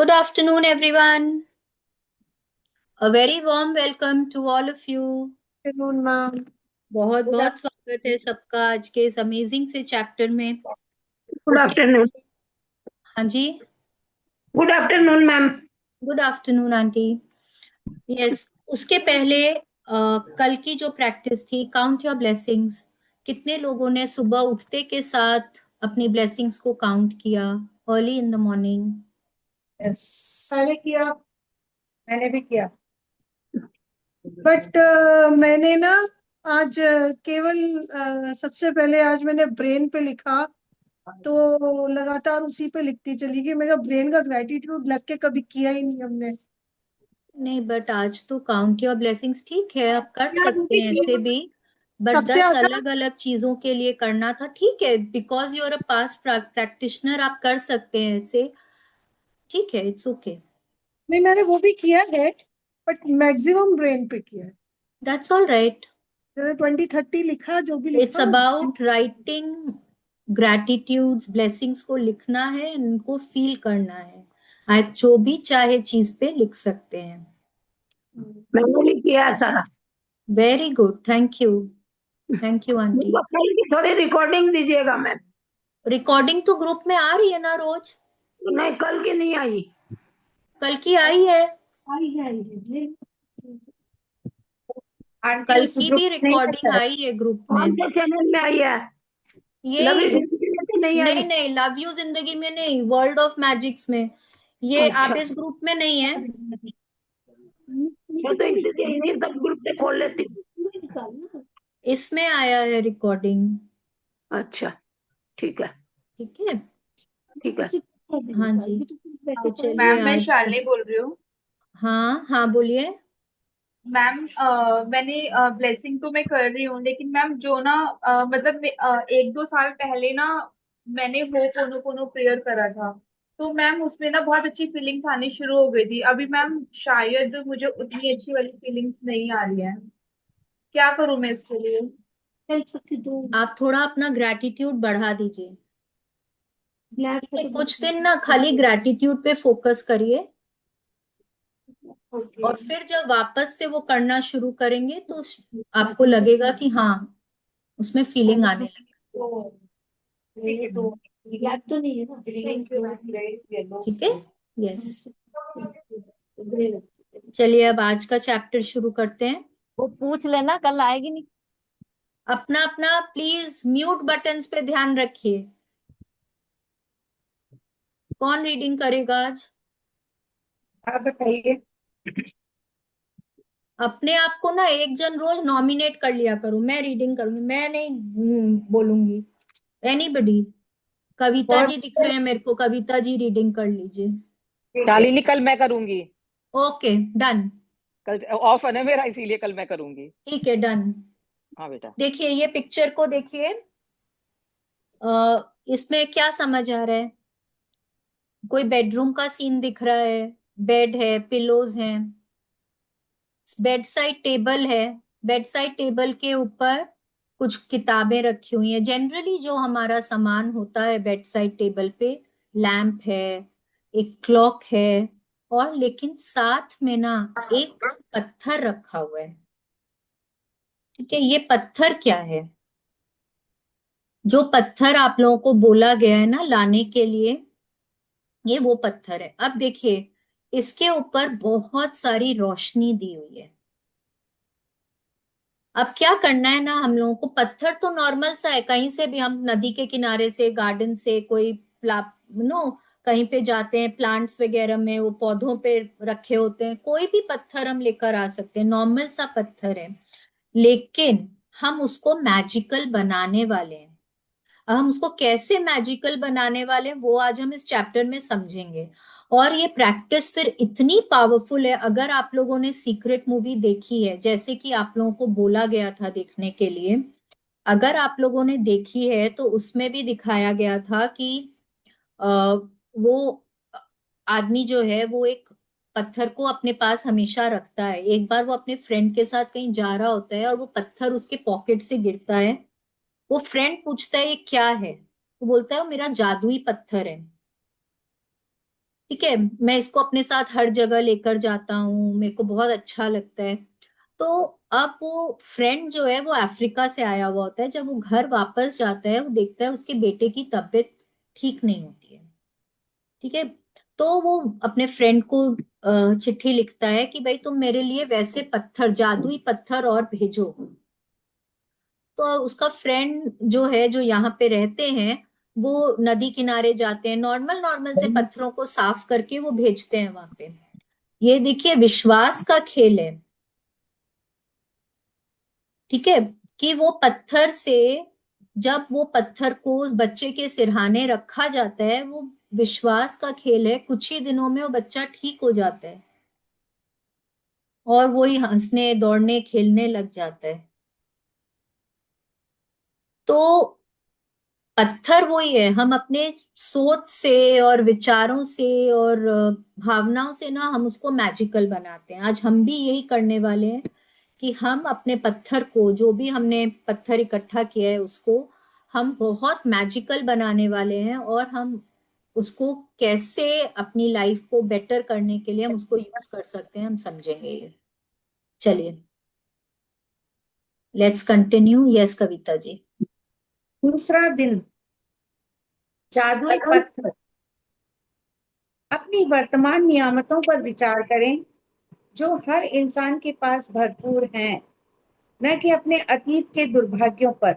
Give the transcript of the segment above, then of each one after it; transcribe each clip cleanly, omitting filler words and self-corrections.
Good afternoon, everyone. A very warm welcome to all of you. Afternoon ma'am. बहुत good बहुत स्वागत है सबका आज के इस अमेजिंग से चैप्टर में। उसके आफ्टरनून। हाँ जी, good afternoon ma'am. Good afternoon आंटी। यस, उसके पहले कल की जो प्रैक्टिस थी, काउंट योर ब्लेसिंग्स, कितने लोगों ने सुबह उठते के साथ अपनी ब्लेसिंग्स को काउंट किया अर्ली इन द मॉर्निंग? मैंने किया। मैंने भी किया। बट मैंने ना आज केवल सबसे पहले आज मैंने ब्रेन पे लिखा, तो लगातार उसी पे लिखती चली गई। मेरा ब्रेन का ग्रेटिट्यूड लग के कभी किया ही नहीं हमने। नहीं, बट आज तो काउंट योर ब्लेसिंग्स ठीक है, आप कर यार सकते हैं ऐसे भी। बट सबसे 10 ज्यादा अलग अलग चीजों के लिए करना था, ठीक है, because you are a past practitioner, आप कर सकते हैं ऐसे, ठीक है, इट्स ओके। नहीं, मैंने वो भी किया है, बट मैक्सिमम ब्रेन पे किया है। That's all right. मैंने 20-30 लिखा, जो भी इट्स लिखा। अबाउट राइटिंग ग्रैटिट्यूड्स, ब्लेसिंग्स को लिखना है, उनको फील करना है। आप जो भी चाहे चीज पे लिख सकते हैं। मैंने भी किया है सारा। Very good, thank you. Thank you aunty. मुझको कल की थोड़ी रिकॉर्डिंग दीजिएगा मैम। रिकॉर्डिंग तो ग्रुप में आ रही है ना रोज? नहीं, कल की नहीं आई। कल की आई है। आई है। आंटी कल उस की ग्रुप भी नहीं है रिकॉर्डिंग सर। आई है ग्रुप कौन में। से चैनल में आई है? लव यही। यू जिंदगी में तो नहीं नहीं आई। नहीं, लव यू जिंदगी में नहीं, वर्ल्ड ऑफ मैजिक्स में। ये आप अच्छा। इस ग्रुप में नहीं है। मैं तो इसलिए इन्हीं सब ग्रुप से खोल लेती हूँ। इसमें आया है रिकॉर्डिंग। अच्छा, ठीक है। ठीक है। ठीक है। हाँ जी, तो चलिए मैम मैं आज का। शालिनी बोल रही हूँ। हाँ हाँ, बोलिए। मैम मैंने ब्लेसिंग तो मैं कर रही हूँ, लेकिन मैम जो ना मतलब 1-2 साल पहले ना मैंने होपोनोपोनो प्रेयर करा था। तो मैम उसमें ना बहुत अच्छी फीलिंग्स आनी शुरू हो गई थी। अभी मैम शायद मुझे उतनी अच्छी वाली फीलिंग्स नहीं आ रही है। क्या करूँ मैं इसके लिए? आप थोड़ा अपना ग्रैटिट्यूड बढ़ा दीजिए। ब्लैक ठीक है, कुछ दिन ना खाली ग्रैटिट्यूड पे फोकस करिए, ओके। और फिर जब वापस से वो करना शुरू करेंगे तो आपको लगेगा कि हाँ, उसमें फीलिंग आने तो ठीक है, तो ब्लैक तो नहीं है ना? Green, red, yellow. लगे। ठीक है। यस। चलिए अब आज का चैप्टर शुरू करते हैं। वो पूछ लेना, कल आएगी नहीं। अपना अपना प्लीज म्यूट बटन्स पे ध्यान रखिए। कौन रीडिंग करेगा आज? आप बताइए। अपने आप को ना एक जन रोज नॉमिनेट कर लिया करो, मैं रीडिंग करूंगी, मैं नहीं बोलूंगी। एनीबडी? कविता जी बहुत दिख रहे हैं मेरे को, कविता जी रीडिंग कर लीजिए। शालिनी कल मैं करूंगी। Okay, done. कल ऑफ है ना मेरा, इसीलिए कल मैं करूंगी। ठीक है, डन। हाँ बेटा। देखिए ये पिक्चर को देखिए। इसमें क्या समझ आ रहा है? कोई बेडरूम का सीन दिख रहा है। बेड है, पिलोज हैं, बेड साइड टेबल है। बेड साइड टेबल के ऊपर कुछ किताबें रखी हुई हैं, जनरली जो हमारा सामान होता है बेड साइड टेबल पे। लैंप है, एक क्लॉक है, और लेकिन साथ में ना एक पत्थर रखा हुआ है। ठीक है, ये पत्थर क्या है? जो पत्थर आप लोगों को बोला गया है ना लाने के लिए, ये वो पत्थर है। अब देखिए, इसके ऊपर बहुत सारी रोशनी दी हुई है। अब क्या करना है ना हम लोगों को, पत्थर तो नॉर्मल सा है, कहीं से भी हम नदी के किनारे से, गार्डन से, कोई प्ला नो कहीं पे जाते हैं प्लांट्स वगैरह में, वो पौधों पे रखे होते हैं, कोई भी पत्थर हम लेकर आ सकते हैं, नॉर्मल सा पत्थर है। लेकिन हम उसको मैजिकल बनाने वाले हैं। अब हम उसको कैसे मैजिकल बनाने वाले हैं वो आज हम इस चैप्टर में समझेंगे। और ये प्रैक्टिस फिर इतनी पावरफुल है, अगर आप लोगों ने सीक्रेट मूवी देखी है, जैसे कि आप लोगों को बोला गया था देखने के लिए, अगर आप लोगों ने देखी है तो उसमें भी दिखाया गया था कि वो आदमी जो है वो एक पत्थर को अपने पास हमेशा रखता है। एक बार वो अपने फ्रेंड के साथ कहीं जा रहा होता है और वो पत्थर उसके पॉकेट से गिरता है। वो फ्रेंड पूछता है ये क्या है, वो बोलता है वो मेरा जादुई पत्थर है। ठीक है, मैं इसको अपने साथ हर जगह लेकर जाता हूँ, मेरे को बहुत अच्छा लगता है। तो अब वो फ्रेंड जो है वो अफ्रीका से आया हुआ होता है, जब वो घर वापस जाता है वो देखता है उसके बेटे की तबीयत ठीक नहीं होती है। ठीक है, तो वो अपने फ्रेंड को चिट्ठी लिखता है कि भाई तुम मेरे लिए वैसे पत्थर, जादुई पत्थर और भेजो। तो उसका फ्रेंड जो है, जो यहाँ पे रहते हैं, वो नदी किनारे जाते हैं, नॉर्मल नॉर्मल से पत्थरों को साफ करके वो भेजते हैं वहां पे। ये देखिए विश्वास का खेल है। ठीक है, कि वो पत्थर से, जब वो पत्थर को उस बच्चे के सिरहाने रखा जाता है, वो विश्वास का खेल है, कुछ ही दिनों में वो बच्चा ठीक हो जाता है और वही हंसने दौड़ने खेलने लग जाता है। तो पत्थर वही है, हम अपने सोच से और विचारों से और भावनाओं से ना हम उसको मैजिकल बनाते हैं। आज हम भी यही करने वाले हैं कि हम अपने पत्थर को, जो भी हमने पत्थर इकट्ठा किया है, उसको हम बहुत मैजिकल बनाने वाले हैं और हम उसको कैसे अपनी लाइफ को बेटर करने के लिए हम उसको यूज कर सकते हैं, हम समझेंगे ये। चलिए, let's continue. Yes Kavita ji. दूसरा दिन। जादुई पत्थर। अपनी वर्तमान नियामतों पर विचार करें जो हर इंसान के पास भरपूर हैं, न कि अपने अतीत के दुर्भाग्यों पर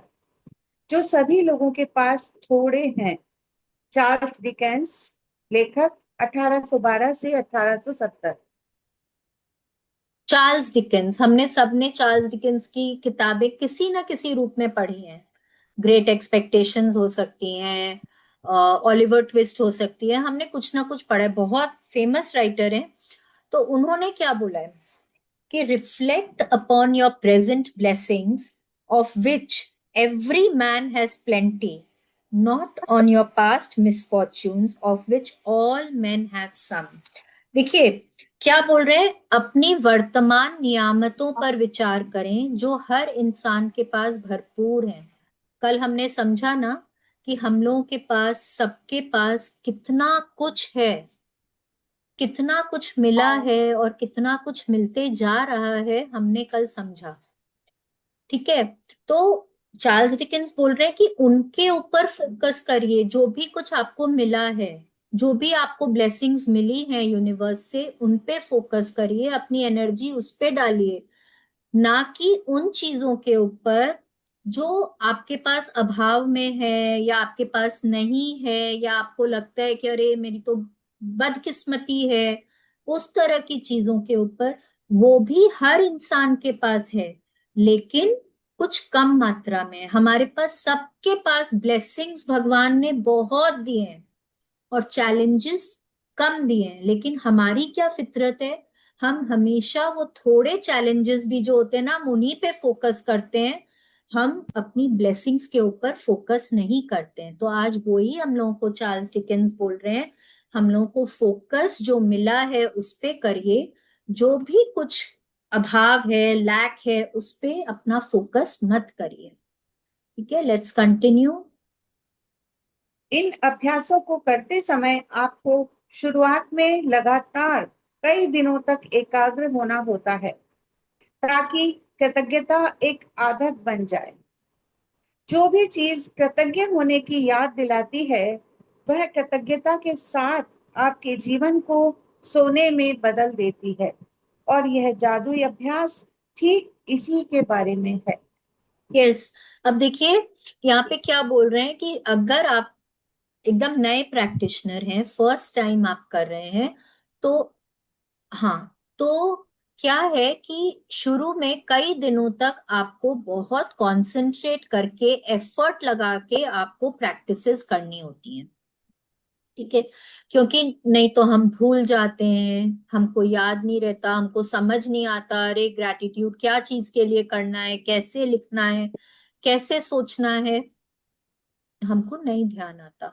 जो सभी लोगों के पास थोड़े हैं। चार्ल्स डिकेंस, लेखक, 1812 से 1870। चार्ल्स डिकेंस, हमने सबने चार्ल्स डिकेंस की किताबें किसी ना किसी रूप में पढ़ी हैं। ग्रेट एक्सपेक्टेशंस हो सकती हैं, ओलिवर ट्विस्ट हो सकती है, हमने कुछ ना कुछ पढ़ा है, बहुत फेमस राइटर हैं। तो उन्होंने क्या बोला है कि reflect upon your present blessings of which every man has plenty, not on your past misfortunes of which all man have some. देखिए क्या बोल रहे हैं, अपनी वर्तमान नियामतों पर विचार करें जो हर इंसान के पास भरपूर हैं। कल हमने समझा ना कि हम लोगों के पास, सबके पास कितना कुछ है, कितना कुछ मिला है और कितना कुछ मिलते जा रहा है, हमने कल समझा। ठीक है, तो चार्ल्स डिकेंस बोल रहे हैं कि उनके ऊपर फोकस करिए, जो भी कुछ आपको मिला है, जो भी आपको ब्लेसिंग्स मिली हैं यूनिवर्स से, उन पे फोकस करिए, अपनी एनर्जी उस पे डालिए, ना कि उन चीजों के ऊपर जो आपके पास अभाव में है या आपके पास नहीं है, या आपको लगता है कि अरे मेरी तो बदकिस्मती है, उस तरह की चीजों के ऊपर। वो भी हर इंसान के पास है, लेकिन कुछ कम मात्रा में। हमारे पास, सबके पास ब्लेसिंग्स भगवान ने बहुत दिए हैं और चैलेंजेस कम दिए हैं, लेकिन हमारी क्या फितरत है, हम हमेशा वो थोड़े चैलेंजेस भी जो होते हैं ना, हम उन्हीं पे फोकस करते हैं, हम अपनी ब्लेसिंग्स के ऊपर फोकस नहीं करते हैं। तो आज वही हम लोगों को चार्ल्स डिकेंस बोल रहे हैं, हम लोगों को फोकस जो मिला है उस पे करिए, जो भी कुछ अभाव है, लैक है, उस पे अपना फोकस मत करिए। ठीक है, लेट्स कंटिन्यू। इन अभ्यासों को करते समय आपको शुरुआत में लगातार कई दिनों तक एकाग्र होना होता है ताकि कृतज्ञता एक आदत बन जाए। जो भी चीज कृतज्ञ होने की याद दिलाती है, वह कृतज्ञता के साथ आपके जीवन को सोने में बदल देती है। और यह जादुई अभ्यास ठीक इसी के बारे में है। यस, अब देखिए यहाँ पे क्या बोल रहे हैं कि अगर आप एकदम नए प्रैक्टिशनर हैं, फर्स्ट टाइम आप कर रहे हैं, तो हाँ, तो क्या है कि शुरू में कई दिनों तक आपको बहुत कंसंट्रेट करके, एफर्ट लगा के आपको प्रैक्टिसेस करनी होती हैं। ठीक है, क्योंकि नहीं तो हम भूल जाते हैं, हमको याद नहीं रहता, हमको समझ नहीं आता, अरे ग्रैटिट्यूड क्या चीज के लिए करना है, कैसे लिखना है, कैसे सोचना है, हमको नहीं ध्यान आता।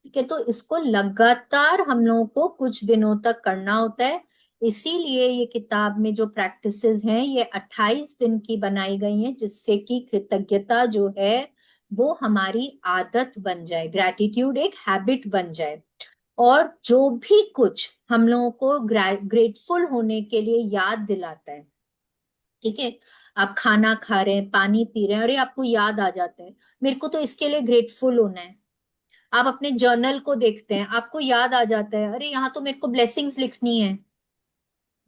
ठीक है, तो इसको लगातार हम लोगों को कुछ दिनों तक करना होता है। इसीलिए ये किताब में जो प्रैक्टिसेस हैं ये 28 दिन की बनाई गई हैं, जिससे कि कृतज्ञता जो है वो हमारी आदत बन जाए, ग्रैटिट्यूड एक हैबिट बन जाए। और जो भी कुछ हम लोगों को ग्रेटफुल होने के लिए याद दिलाता है, ठीक है, आप खाना खा रहे हैं, पानी पी रहे हैं, अरे आपको याद आ जाता है मेरे को तो इसके लिए ग्रेटफुल होना है। आप अपने जर्नल को देखते हैं, आपको याद आ जाता है, अरे यहाँ तो मेरे को ब्लेसिंग्स लिखनी है,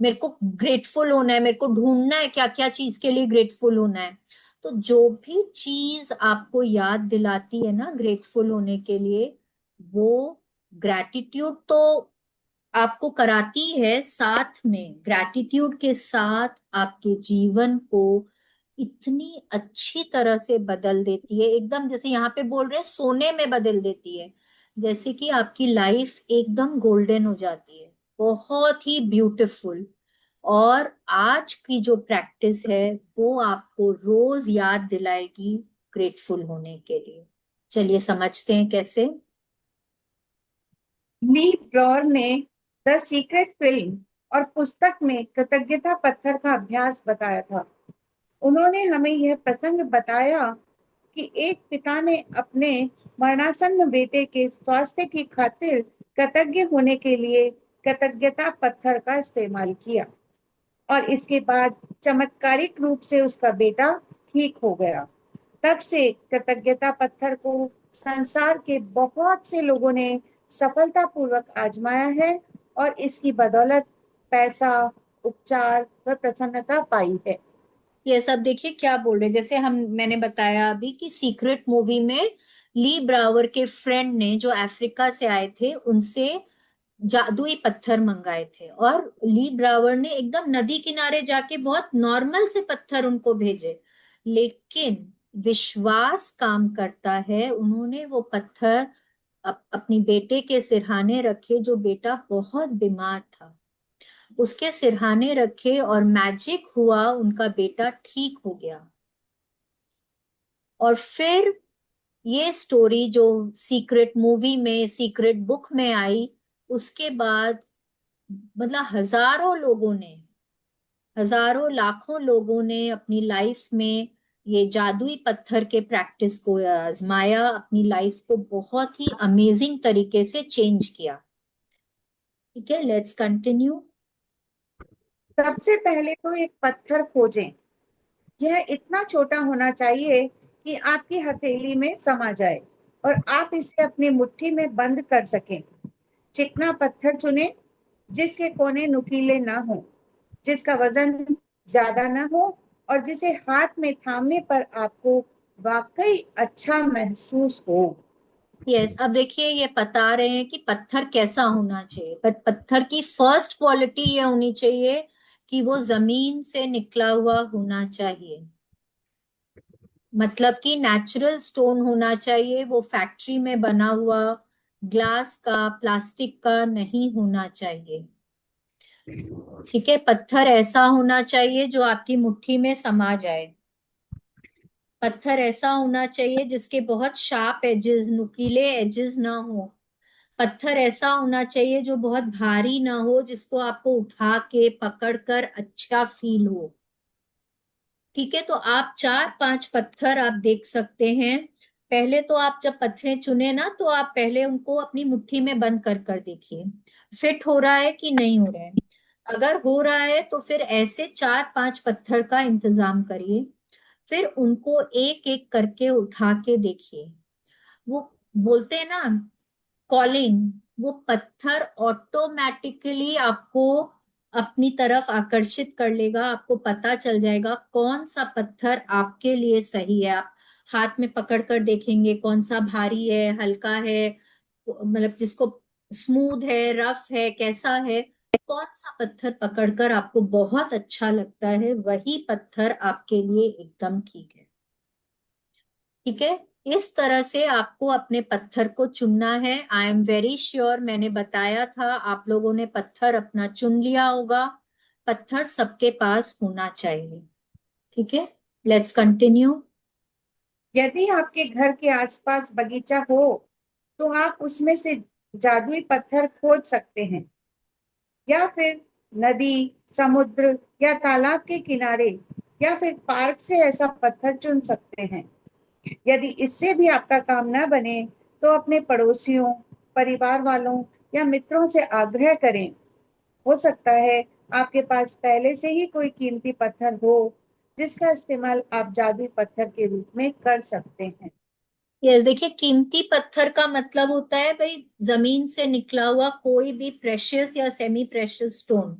मेरे को ग्रेटफुल होना है, मेरे को ढूंढना है क्या क्या चीज के लिए ग्रेटफुल होना है। तो जो भी चीज आपको याद दिलाती है ना ग्रेटफुल होने के लिए, वो ग्रैटिट्यूड तो आपको कराती है, साथ में ग्रैटिट्यूड के साथ आपके जीवन को इतनी अच्छी तरह से बदल देती है, एकदम जैसे यहाँ पे बोल रहे हैं सोने में बदल देती है, जैसे कि आपकी लाइफ एकदम गोल्डन हो जाती है, बहुत ही ब्यूटीफुल। और आज की जो प्रैक्टिस है वो आपको रोज याद दिलाएगी ग्रेटफुल होने के लिए। चलिए समझते हैं कैसे। ली ब्रॉर ने द सीक्रेट फिल्म और पुस्तक में कृतज्ञता पत्थर का अभ्यास बताया था। उन्होंने हमें यह प्रसंग बताया कि एक पिता ने अपने मरणासन्न बेटे के स्वास्थ्य की खातिर कृतज्ञ होने के लिए कृतज्ञता पत्थर का इस्तेमाल किया और इसके बाद चमत्कारिक रूप से उसका बेटा ठीक हो गया। तब से कृतज्ञता पत्थर को संसार के बहुत से लोगों ने सफलतापूर्वक आजमाया है और इसकी बदौलत पैसा, उपचार व प्रसन्नता पाई है। ये सब देखिए क्या बोल रहे हैं, जैसे मैंने बताया अभी कि सीक्रेट मूवी में ली ब्रावर के फ्रेंड ने जो अफ्रीका से आए थे उनसे जादुई पत्थर मंगाए थे, और ली ब्रावर ने एकदम नदी किनारे जाके बहुत नॉर्मल से पत्थर उनको भेजे, लेकिन विश्वास काम करता है। उन्होंने वो पत्थर अपनी बेटे के सिरहाने रखे, जो बेटा बहुत बीमार था, उसके सिरहाने रखे और मैजिक हुआ, उनका बेटा ठीक हो गया। और फिर ये स्टोरी जो सीक्रेट मूवी में, सीक्रेट बुक में आई, उसके बाद मतलब हजारों लाखों लोगों ने अपनी लाइफ में ये जादुई पत्थर के प्रैक्टिस को आजमाया, अपनी लाइफ को बहुत ही अमेजिंग तरीके से चेंज किया। ठीक है, लेट्स कंटिन्यू। सबसे पहले तो एक पत्थर खोजें। यह इतना छोटा होना चाहिए कि आपकी हथेली में समा जाए और आप इसे अपनी मुट्ठी में बंद कर सकें। चिकना पत्थर चुनें जिसके कोने नुकीले ना हो, जिसका वजन ज्यादा ना हो और जिसे हाथ में थामने पर आपको वाकई अच्छा महसूस हो। यस, अब देखिए ये बता रहे हैं कि पत्थर कैसा होना चाहिए, बट पत्थर की फर्स्ट क्वालिटी ये होनी चाहिए कि वो जमीन से निकला हुआ होना चाहिए, मतलब कि नेचुरल स्टोन होना चाहिए, वो फैक्ट्री में बना हुआ ग्लास का, प्लास्टिक का नहीं होना चाहिए। ठीक है, पत्थर ऐसा होना चाहिए जो आपकी मुट्ठी में समा जाए। पत्थर ऐसा होना चाहिए जिसके बहुत शार्प एजेस, नुकीले एजेस ना हो। पत्थर ऐसा होना चाहिए जो बहुत भारी ना हो, जिसको आपको उठा के पकड़ कर अच्छा फील हो। ठीक है, तो आप 4-5 पत्थर आप देख सकते हैं। पहले तो आप जब पत्थरें चुने ना, तो आप पहले उनको अपनी मुट्ठी में बंद कर कर देखिए फिट हो रहा है कि नहीं हो रहा है। अगर हो रहा है तो फिर ऐसे 4-5 पत्थर का इंतजाम करिए, फिर उनको एक एक करके उठा के देखिए। वो बोलते हैं ना कॉलिंग, वो पत्थर ऑटोमेटिकली आपको अपनी तरफ आकर्षित कर लेगा, आपको पता चल जाएगा कौन सा पत्थर आपके लिए सही है। आप हाथ में पकड़ कर देखेंगे कौन सा भारी है, हल्का है, मतलब जिसको स्मूथ है, रफ है, कैसा है, कौन सा पत्थर पकड़कर आपको बहुत अच्छा लगता है, वही पत्थर आपके लिए एकदम ठीक है। ठीक है, इस तरह से आपको अपने पत्थर को चुनना है। आई एम वेरी श्योर, मैंने बताया था, आप लोगों ने पत्थर अपना चुन लिया होगा। पत्थर सबके पास होना चाहिए। ठीक है, लेट्स कंटिन्यू। यदि आपके घर के आसपास बगीचा हो तो आप उसमें से जादुई पत्थर खोज सकते हैं या फिर नदी, समुद्र या तालाब के किनारे या फिर पार्क से ऐसा पत्थर चुन सकते हैं। यदि इससे भी आपका काम न बने तो अपने पड़ोसियों, परिवार वालों या मित्रों से आग्रह करें। हो सकता है आपके पास पहले से ही कोई कीमती पत्थर हो जिसका इस्तेमाल आप जादुई पत्थर के रूप में कर सकते हैं। यस, देखिए कीमती पत्थर का मतलब होता है भाई जमीन से निकला हुआ कोई भी प्रेशियस या सेमी प्रेशियस स्टोन,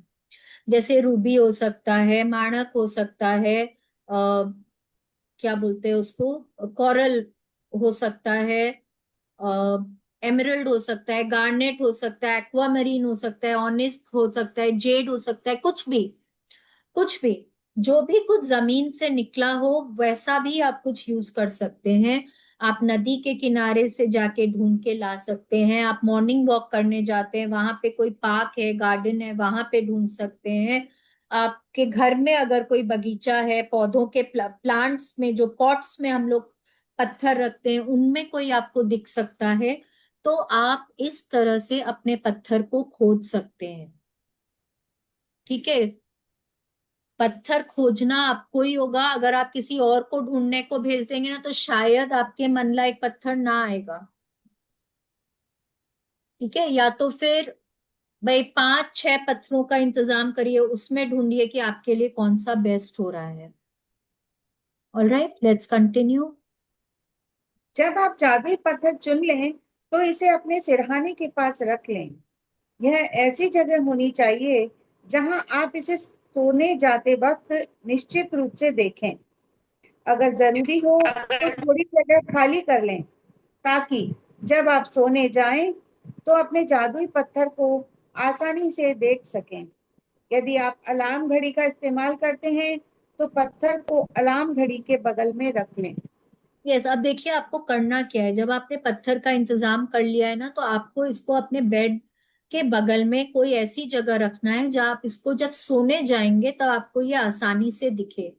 जैसे रूबी हो सकता है, माणक हो सकता है, क्या बोलते हैं उसको, कोरल हो सकता है, एमरल्ड हो सकता है, गार्नेट हो सकता है, एक्वामरीन हो सकता है, ऑनेस्ट हो सकता है, जेड हो सकता है, कुछ भी, कुछ भी, जो भी कुछ जमीन से निकला हो वैसा भी आप कुछ यूज कर सकते हैं। आप नदी के किनारे से जाके ढूंढ के ला सकते हैं, आप मॉर्निंग वॉक करने जाते हैं, वहां पे कोई पार्क है, गार्डन है, वहां पे ढूंढ सकते हैं। आपके घर में अगर कोई बगीचा है, पौधों के प्लांट्स में, जो पॉट्स में हम लोग पत्थर रखते हैं, उनमें कोई आपको दिख सकता है, तो आप इस तरह से अपने पत्थर को खोज सकते हैं। ठीक है, पत्थर खोजना आपको ही होगा। अगर आप किसी और को ढूंढने को भेज देंगे ना, तो शायद आपके मन लायक पत्थर ना आएगा। ठीक है, या तो फिर भाई 5-6 पत्थरों का इंतजाम करिए, उसमें ढूंढिए कि आपके लिए कौन सा बेस्ट हो रहा है। Alright, let's continue. जब आप जादुई पत्थर चुन लें तो इसे अपने सिरहाने के पास रख लें। यह ऐसी जगह होनी चाहिए जहां आप इसे सोने जाते वक्त निश्चित रूप से देखें। अगर जरूरी हो तो थोड़ी जगह खाली कर लें ताकि जब आप सोने जाएं तो अपने जादुई पत्थर को आसानी से देख सकें। यदि आप अलार्म घड़ी का इस्तेमाल करते हैं तो पत्थर को अलार्म घड़ी के बगल में रख लें। यस, अब देखिए आपको करना क्या है। जब आपने पत्थर का इंतजाम कर लिया है ना, तो आपको इसको अपने बेड के बगल में कोई ऐसी जगह रखना है जहां आप इसको जब सोने जाएंगे तो आपको ये आसानी से दिखे।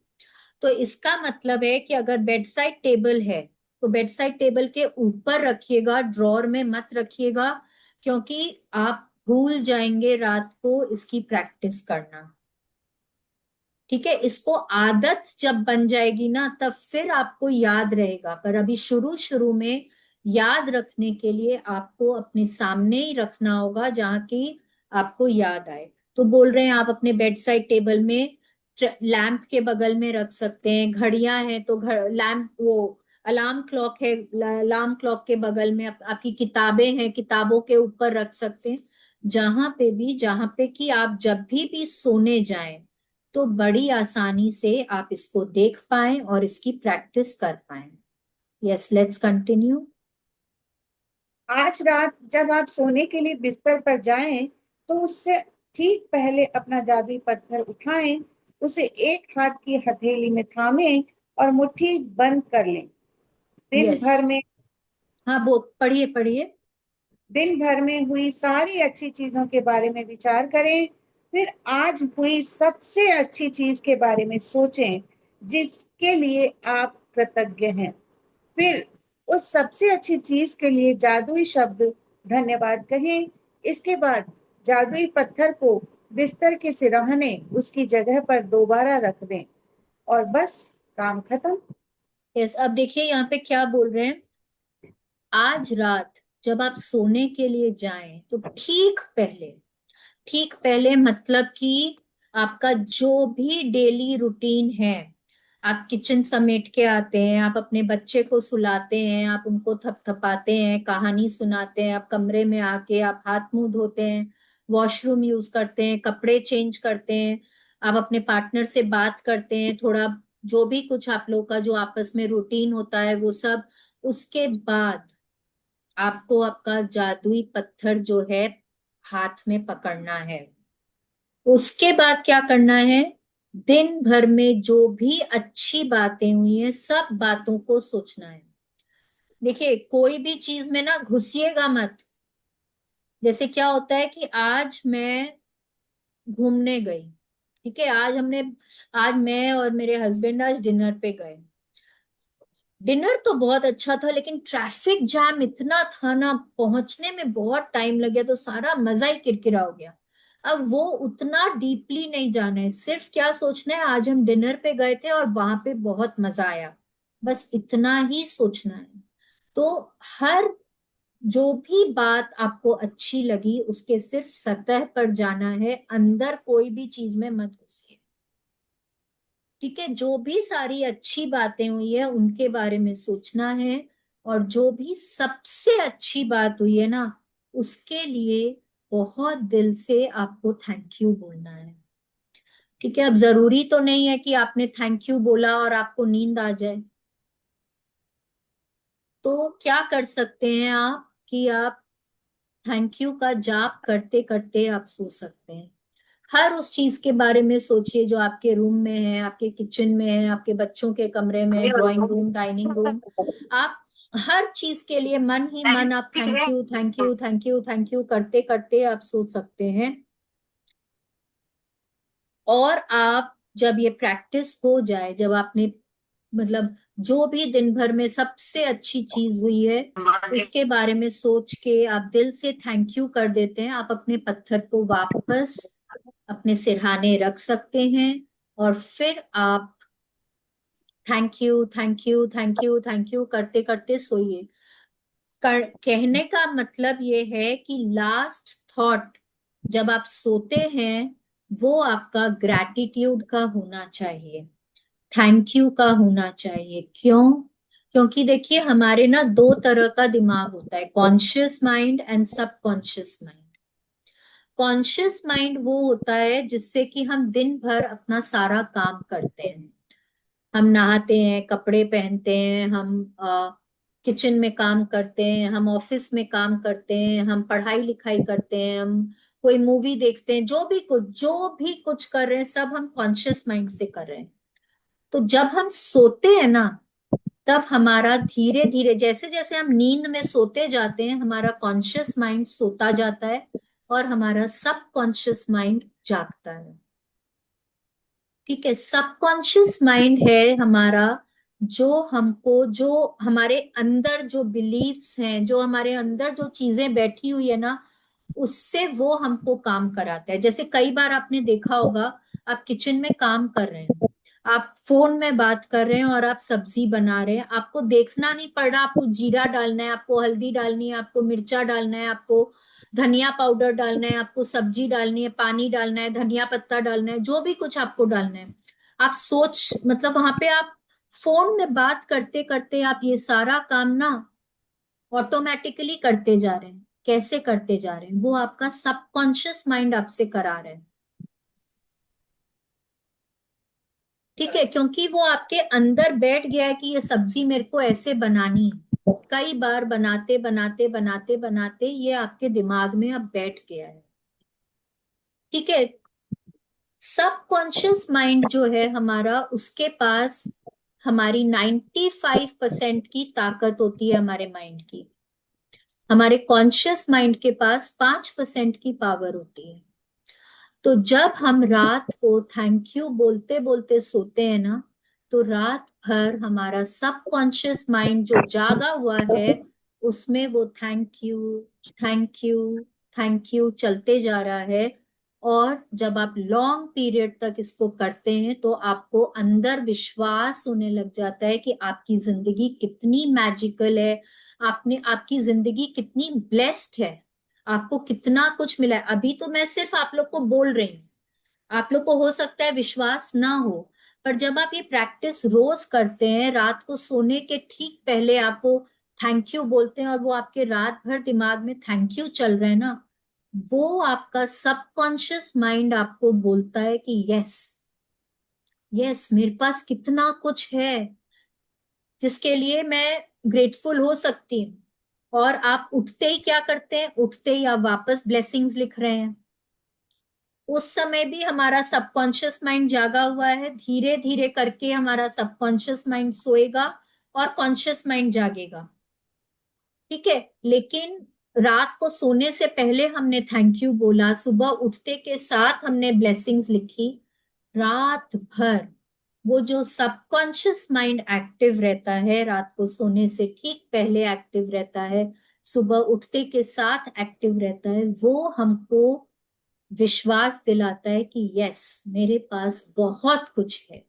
तो इसका मतलब है कि अगर बेड साइड टेबल है तो बेड साइड टेबल के ऊपर रखिएगा, ड्रॉर में मत रखिएगा, क्योंकि आप भूल जाएंगे रात को इसकी प्रैक्टिस करना। ठीक है, इसको आदत जब बन जाएगी ना, तब फिर आपको याद रहेगा। पर अभी शुरू शुरू में याद रखने के लिए आपको अपने सामने ही रखना होगा जहां की आपको याद आए। तो बोल रहे हैं आप अपने बेड साइड टेबल में लैंप के बगल में रख सकते हैं, घड़ियां हैं तो लैंप, वो अलार्म क्लॉक है, अलार्म क्लॉक के बगल में आपकी किताबें हैं, किताबों के ऊपर रख सकते हैं। जहां पे भी, जहां पे कि आप जब भी सोने जाएं तो बड़ी आसानी से आप इसको देख पाएं और इसकी प्रैक्टिस कर पाएं। Yes, let's continue. आज रात जब आप सोने के लिए बिस्तर पर जाएं तो उससे ठीक पहले अपना जादुई पत्थर उठाएं, उसे एक हाथ की हथेली में थामें और मुट्ठी बंद कर लें। दिन यस, भर में हाँ वो पढ़िए पढ़िए। दिन भर में हुई सारी अच्छी चीजों के बारे में विचार करें। फिर आज हुई सबसे अच्छी चीज के बारे में सोचें जिसके लिए आप कृतज्ञ हैं। फिर उस सबसे अच्छी चीज के लिए जादुई शब्द धन्यवाद कहें। इसके बाद जादुई पत्थर को बिस्तर के सिरहाने उसकी जगह पर दोबारा रख दें और बस काम खत्म। यस, अब देखिए यहाँ पे क्या बोल रहे हैं। आज रात जब आप सोने के लिए जाएं तो ठीक पहले मतलब कि आपका जो भी डेली रूटीन है, आप किचन समेट के आते हैं, आप अपने बच्चे को सुलाते हैं, आप उनको थपथपाते हैं, कहानी सुनाते हैं, आप कमरे में आके आप हाथ मुंह धोते हैं, वॉशरूम यूज करते हैं, कपड़े चेंज करते हैं, आप अपने पार्टनर से बात करते हैं थोड़ा, जो भी कुछ आप लोग का जो आपस में रूटीन होता है वो सब। उसके बाद आपको आपका जादुई पत्थर जो है हाथ में पकड़ना है। उसके बाद क्या करना है, दिन भर में जो भी अच्छी बातें हुई हैं सब बातों को सोचना है। देखिए कोई भी चीज में ना घुसिएगा मत। जैसे क्या होता है कि आज मैं घूमने गई, ठीक है, आज मैं और मेरे हस्बैंड आज डिनर पे गए। डिनर तो बहुत अच्छा था, लेकिन ट्रैफिक जैम इतना था ना, पहुंचने में बहुत टाइम लग गया, तो सारा मजा ही किरकिरा हो गया। अब वो उतना डीपली नहीं जाना है, सिर्फ क्या सोचना है, आज हम डिनर पे गए थे और वहां पे बहुत मजा आया, बस इतना ही सोचना है। तो हर जो भी बात आपको अच्छी लगी उसके सिर्फ सतह पर जाना है, अंदर कोई भी चीज में मत घुसिए। ठीक है, जो भी सारी अच्छी बातें हुई है उनके बारे में सोचना है, और जो भी सबसे अच्छी बात हुई है ना उसके लिए बहुत दिल से आपको थैंक यू बोलना है। ठीक है, अब जरूरी तो नहीं है कि आपने थैंक यू बोला और आपको नींद आ जाए। तो क्या कर सकते हैं आप कि आप थैंक यू का जाप करते करते आप सो सकते हैं। हर उस चीज के बारे में सोचिए जो आपके रूम में है, आपके किचन में है, आपके बच्चों के कमरे में, ड्राइंग रूम, डाइनिंग रूम। आप हर चीज के लिए मन ही मन आप thank you thank you thank you thank you करते करते आप सोच सकते हैं। और आप जब ये प्रैक्टिस हो जाए, जब आपने मतलब जो भी दिन भर में सबसे अच्छी चीज हुई है उसके बारे में सोच के आप दिल से थैंक यू कर देते हैं, आप अपने पत्थर को वापस अपने सिरहाने रख सकते हैं। और फिर आप thank you thank you thank you thank you करते करते सोइए। कहने का मतलब ये है कि लास्ट थॉट जब आप सोते हैं वो आपका ग्रैटिट्यूड का होना चाहिए, थैंक यू का होना चाहिए। क्यों? क्योंकि देखिए हमारे ना दो तरह का दिमाग होता है, conscious mind and subconscious mind. Conscious mind वो होता है जिससे कि हम दिन भर अपना सारा काम करते हैं। हम नहाते हैं, कपड़े पहनते हैं, हम किचन में काम करते हैं, हम ऑफिस में काम करते हैं, हम पढ़ाई लिखाई करते हैं, हम कोई मूवी देखते हैं, जो भी कुछ कर रहे हैं सब हम कॉन्शियस माइंड से कर रहे हैं। तो जब हम सोते हैं ना तब हमारा धीरे धीरे जैसे जैसे हम नींद में सोते जाते हैं हमारा कॉन्शियस माइंड सोता जाता है और हमारा सबकॉन्शियस माइंड जागता है। ठीक है, सबकॉन्शियस माइंड है हमारा जो हमारे अंदर जो बिलीफ्स हैं, जो हमारे अंदर जो चीजें बैठी हुई है ना उससे वो हमको काम कराता है। जैसे कई बार आपने देखा होगा, आप किचन में काम कर रहे हैं, आप फोन में बात कर रहे हैं और आप सब्जी बना रहे हैं, आपको देखना नहीं पड़ रहा आपको जीरा डालना है, आपको हल्दी डालनी है, आपको मिर्चा डालना है, आपको धनिया पाउडर डालना है, आपको सब्जी डालनी है, पानी डालना है, धनिया पत्ता डालना है, जो भी कुछ आपको डालना है। आप सोच मतलब वहां पे आप फोन में बात करते करते आप ये सारा काम ना ऑटोमेटिकली करते जा रहे हैं। कैसे करते जा रहे हैं? वो आपका सबकॉन्शियस माइंड आपसे करा रहे हैं। ठीक है, क्योंकि वो आपके अंदर बैठ गया है कि ये सब्जी मेरे को ऐसे बनानी है। कई बार बनाते बनाते बनाते बनाते ये आपके दिमाग में अब बैठ गया है। ठीक है, सबकॉन्शियस माइंड जो है हमारा, उसके पास हमारी 95% की ताकत होती है हमारे माइंड की। हमारे कॉन्शियस माइंड के पास 5% की पावर होती है। तो जब हम रात को थैंक यू बोलते बोलते सोते हैं ना तो रात भर हमारा सबकॉन्शियस माइंड जो जागा हुआ है उसमें वो thank you thank you thank you चलते जा रहा है। और जब आप लॉन्ग पीरियड तक इसको करते हैं तो आपको अंदर विश्वास होने लग जाता है कि आपकी जिंदगी कितनी मैजिकल है, आपकी जिंदगी कितनी ब्लेस्ड है, आपको कितना कुछ मिला है। अभी तो मैं सिर्फ आप लोग को बोल रही हूँ, आप लोग को हो सकता है विश्वास ना हो, पर जब आप ये प्रैक्टिस रोज करते हैं, रात को सोने के ठीक पहले आपको थैंक यू बोलते हैं और वो आपके रात भर दिमाग में थैंक यू चल रहे हैं ना, वो आपका सबकॉन्शियस माइंड आपको बोलता है कि यस यस मेरे पास कितना कुछ है जिसके लिए मैं ग्रेटफुल हो सकती हूँ। और आप उठते ही क्या करते हैं? उठते ही आप वापस ब्लेसिंग्स लिख रहे हैं। उस समय भी हमारा सबकॉन्शियस माइंड जागा हुआ है, धीरे धीरे करके हमारा सबकॉन्शियस माइंड सोएगा और कॉन्शियस माइंड जागेगा। ठीक है, लेकिन रात को सोने से पहले हमने थैंक यू बोला, सुबह उठते के साथ हमने ब्लेसिंग्स लिखी, रात भर वो जो सबकॉन्शियस माइंड एक्टिव रहता है, रात को सोने से ठीक पहले एक्टिव रहता है, सुबह उठते के साथ एक्टिव रहता है, वो हमको विश्वास दिलाता है कि यस मेरे पास बहुत कुछ है,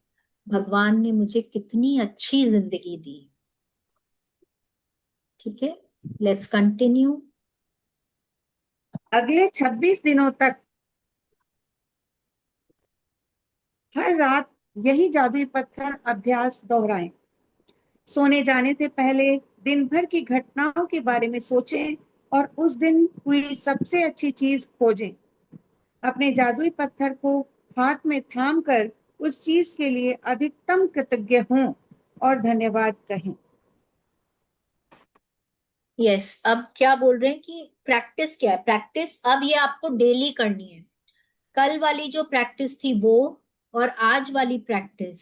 भगवान ने मुझे कितनी अच्छी जिंदगी दी। ठीक है, लेट्स कंटिन्यू। अगले 26 दिनों तक हर रात यही जादुई पत्थर अभ्यास दोहराएं। सोने जाने से पहले दिन भर की घटनाओं के बारे में सोचें और उस दिन हुई सबसे अच्छी चीज खोजें। अपने जादुई पत्थर को हाथ में थाम कर उस चीज के लिए अधिकतम कृतज्ञ हों और धन्यवाद कहें। यस, अब क्या बोल रहे हैं कि प्रैक्टिस क्या है? प्रैक्टिस अब ये आपको डेली करनी है। कल वाली जो प्रैक्टिस थी वो, और आज वाली प्रैक्टिस,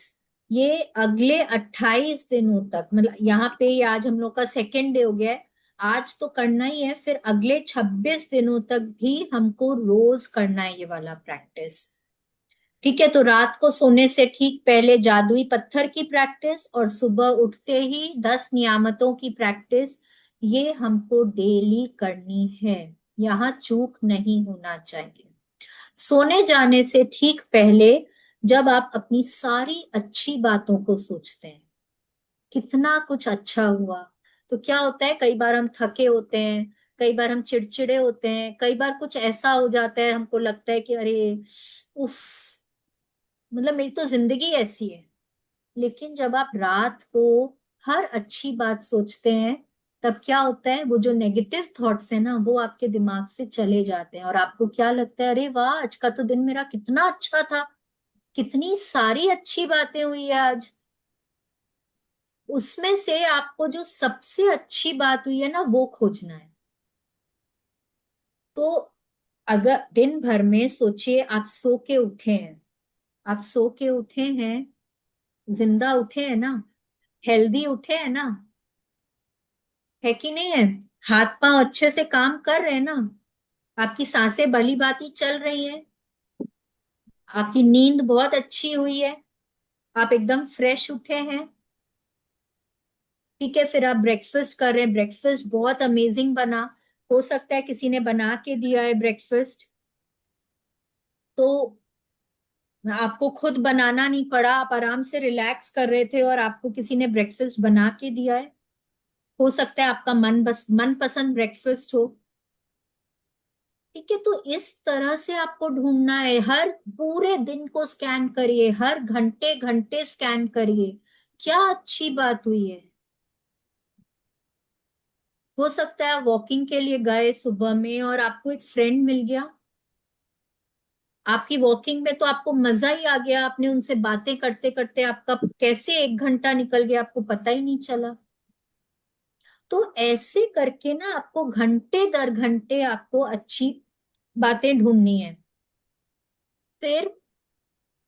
ये अगले 28 दिनों तक, मतलब यहाँ पे ये आज हम लोग का सेकेंड डे हो गया है, आज तो करना ही है, फिर अगले 26 दिनों तक भी हमको रोज करना है ये वाला प्रैक्टिस। ठीक है, तो रात को सोने से ठीक पहले जादुई पत्थर की प्रैक्टिस, और सुबह उठते ही 10 नियामतों की प्रैक्टिस, ये हमको डेली करनी है। यहाँ चूक नहीं होना चाहिए। सोने जाने से ठीक पहले जब आप अपनी सारी अच्छी बातों को सोचते हैं, कितना कुछ अच्छा हुआ, तो क्या होता है, कई बार हम थके होते हैं, कई बार हम चिड़चिड़े होते हैं, कई बार कुछ ऐसा हो जाता है हमको लगता है कि अरे उफ, मतलब मेरी तो जिंदगी ऐसी है। लेकिन जब आप रात को हर अच्छी बात सोचते हैं, तब क्या होता है, वो जो नेगेटिव थॉट्स है ना, वो आपके दिमाग से चले जाते हैं, और आपको क्या लगता है, अरे वाह, आज का तो दिन मेरा कितना अच्छा था, कितनी सारी अच्छी बातें हुई है आज। उसमें से आपको जो सबसे अच्छी बात हुई है ना, वो खोजना है। तो अगर दिन भर में सोचिए, आप सो के उठे हैं, आप सो के उठे हैं, जिंदा उठे हैं ना, हेल्दी उठे हैं ना, है कि नहीं है? हाथ पांव अच्छे से काम कर रहे हैं ना, आपकी सांसें भली भांति चल रही हैं, आपकी नींद बहुत अच्छी हुई है, आप एकदम फ्रेश उठे हैं। ठीक है, फिर आप ब्रेकफास्ट कर रहे हैं, ब्रेकफास्ट बहुत अमेजिंग बना, हो सकता है किसी ने बना के दिया है ब्रेकफास्ट, तो आपको खुद बनाना नहीं पड़ा, आप आराम से रिलैक्स कर रहे थे और आपको किसी ने ब्रेकफास्ट बना के दिया है। हो सकता है आपका मन पसंद ब्रेकफास्ट हो। ठीक है, तो इस तरह से आपको ढूंढना है। हर पूरे दिन को स्कैन करिए, हर घंटे घंटे स्कैन करिए, क्या अच्छी बात हुई है। हो सकता है वॉकिंग के लिए गए सुबह में और आपको एक फ्रेंड मिल गया, आपकी वॉकिंग में तो आपको मजा ही आ गया, आपने उनसे बातें करते करते आपका कैसे 1 घंटा निकल गया आपको पता ही नहीं चला। तो ऐसे करके ना आपको घंटे दर घंटे आपको अच्छी बातें ढूंढनी है। फिर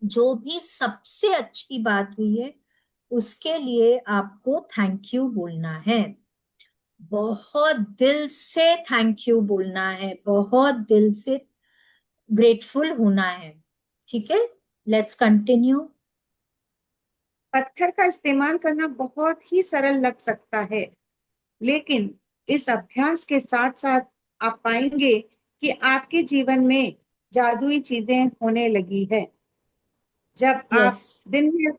जो भी सबसे अच्छी बात हुई है, उसके लिए आपको थैंक यू बोलना है, बहुत दिल से थैंक यू बोलना है, बहुत दिल से ग्रेटफुल होना है। ठीक है, लेट्स कंटिन्यू। पत्थर का इस्तेमाल करना बहुत ही सरल लग सकता है, लेकिन इस अभ्यास के साथ साथ आप पाएंगे कि आपके जीवन में जादुई चीजें होने लगी है। जब यस, आप दिन में